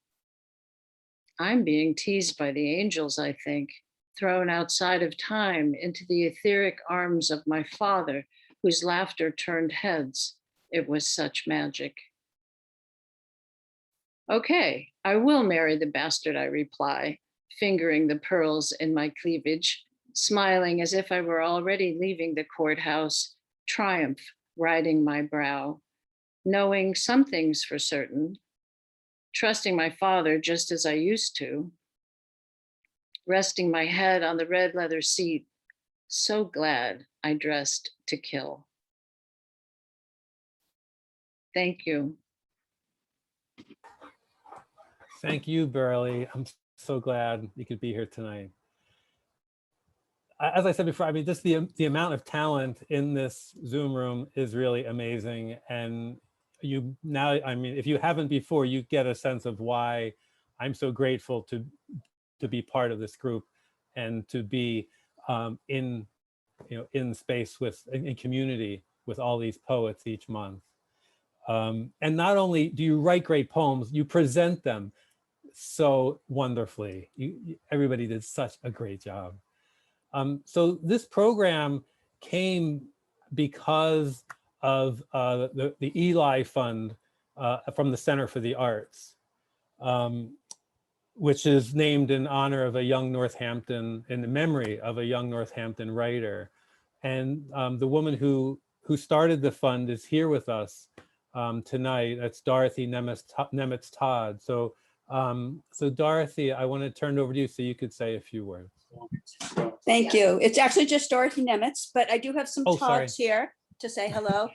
I'm being teased by the angels, I think, thrown outside of time into the etheric arms of my father, whose laughter turned heads. It was such magic. Okay, I will marry the bastard, I reply, fingering the pearls in my cleavage, smiling as if I were already leaving the courthouse, triumph riding my brow, knowing some things for certain, trusting my father just as I used to, resting my head on the red leather seat, so glad I dressed to kill. Thank you. Thank you, Burleigh. I'm so glad you could be here tonight. As I said before, I mean, just the amount of talent in this Zoom room is really amazing. And you now, I mean, if you haven't before, you get a sense of why I'm so grateful to be part of this group and to be in space with, in community with all these poets each month. And not only do you write great poems, you present them so wonderfully. Everybody did such a great job. So this program came because of the Eli Fund from the Center for the Arts, which is named in honor of a young Northampton, in the memory of a young Northampton writer. And the woman who started the fund is here with us tonight. That's Dorothy Nemitz Todd. So, so Dorothy, I want to turn it over to you so you could say a few words. Thank you. It's actually just Dorothy Nemitz, but I do have some Todds here to say hello.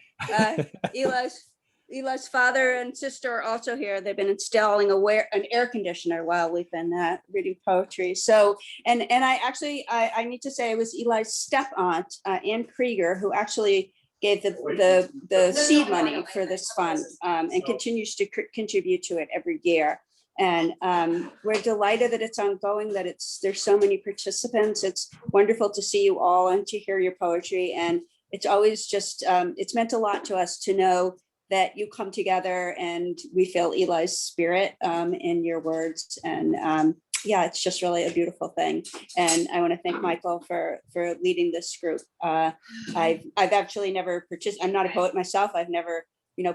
Eli's father and sister are also here. They've been installing an air conditioner while we've been reading poetry. So, and I need to say it was Eli's step aunt, Ann Krieger, who actually gave the seed money for this fund and continues to contribute to it every year. And we're delighted that it's ongoing, that there's so many participants. It's wonderful to see you all and to hear your poetry. And it's always just, it's meant a lot to us to know that you come together and we feel Eli's spirit in your words. And yeah, it's just really a beautiful thing. And I want to thank Michael for leading this group. I've actually never participated. I'm not a poet myself. I've never,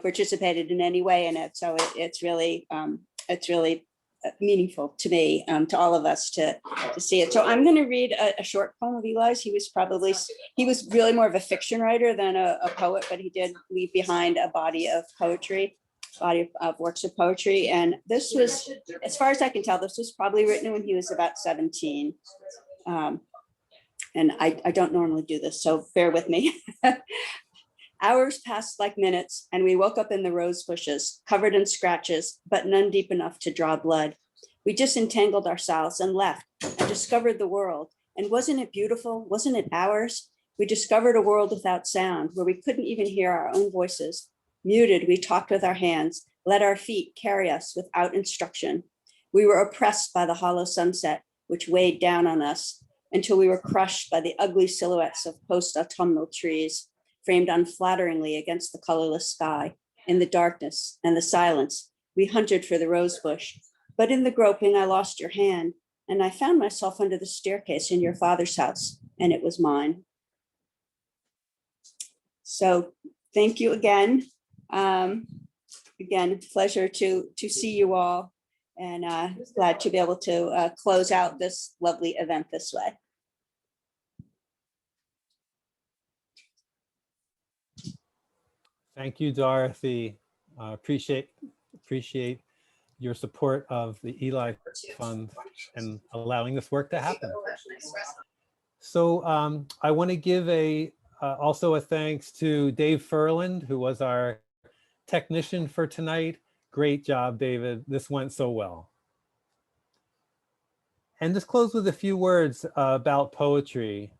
participated in any way in it. So it's really meaningful to me, to all of us to see it. So I'm going to read a short poem of Eli's. He was really more of a fiction writer than a poet, but he did leave behind a body of works of poetry. And this was, as far as I can tell, this was probably written when he was about 17. And I don't normally do this, so bear with me. Hours passed like minutes, and we woke up in the rose bushes, covered in scratches, but none deep enough to draw blood. We disentangled ourselves and left and discovered the world. And wasn't it beautiful? Wasn't it ours? We discovered a world without sound, where we couldn't even hear our own voices. Muted, we talked with our hands, let our feet carry us without instruction. We were oppressed by the hollow sunset, which weighed down on us, until we were crushed by the ugly silhouettes of post-autumnal trees, framed unflatteringly against the colorless sky. In the darkness and the silence, we hunted for the rose bush. But in the groping, I lost your hand, and I found myself under the staircase in your father's house, and it was mine. So thank you again. Again, pleasure to see you all, and glad to be able to close out this lovely event this way. Thank you, Dorothy. Appreciate your support of the Eli Fund and allowing this work to happen. So I want to give also a thanks to Dave Ferland, who was our technician for tonight. Great job, David. This went so well. And just close with a few words about poetry,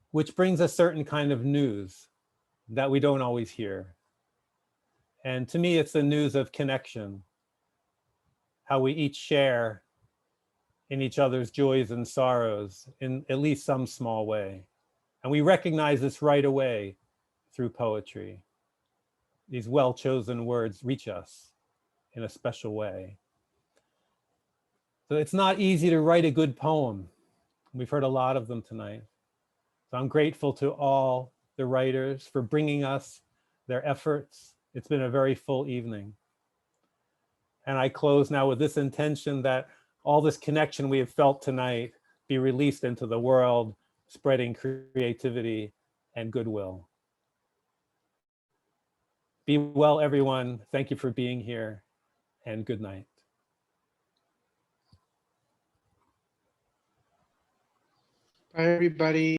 which brings a certain kind of news that we don't always hear. And to me, it's the news of connection, how we each share in each other's joys and sorrows in at least some small way. And we recognize this right away through poetry. These well-chosen words reach us in a special way. So it's not easy to write a good poem. We've heard a lot of them tonight. So I'm grateful to all the writers for bringing us their efforts. It's been a very full evening. And I close now with this intention that all this connection we have felt tonight be released into the world, spreading creativity and goodwill. Be well, everyone. Thank you for being here, and good night. Bye, everybody.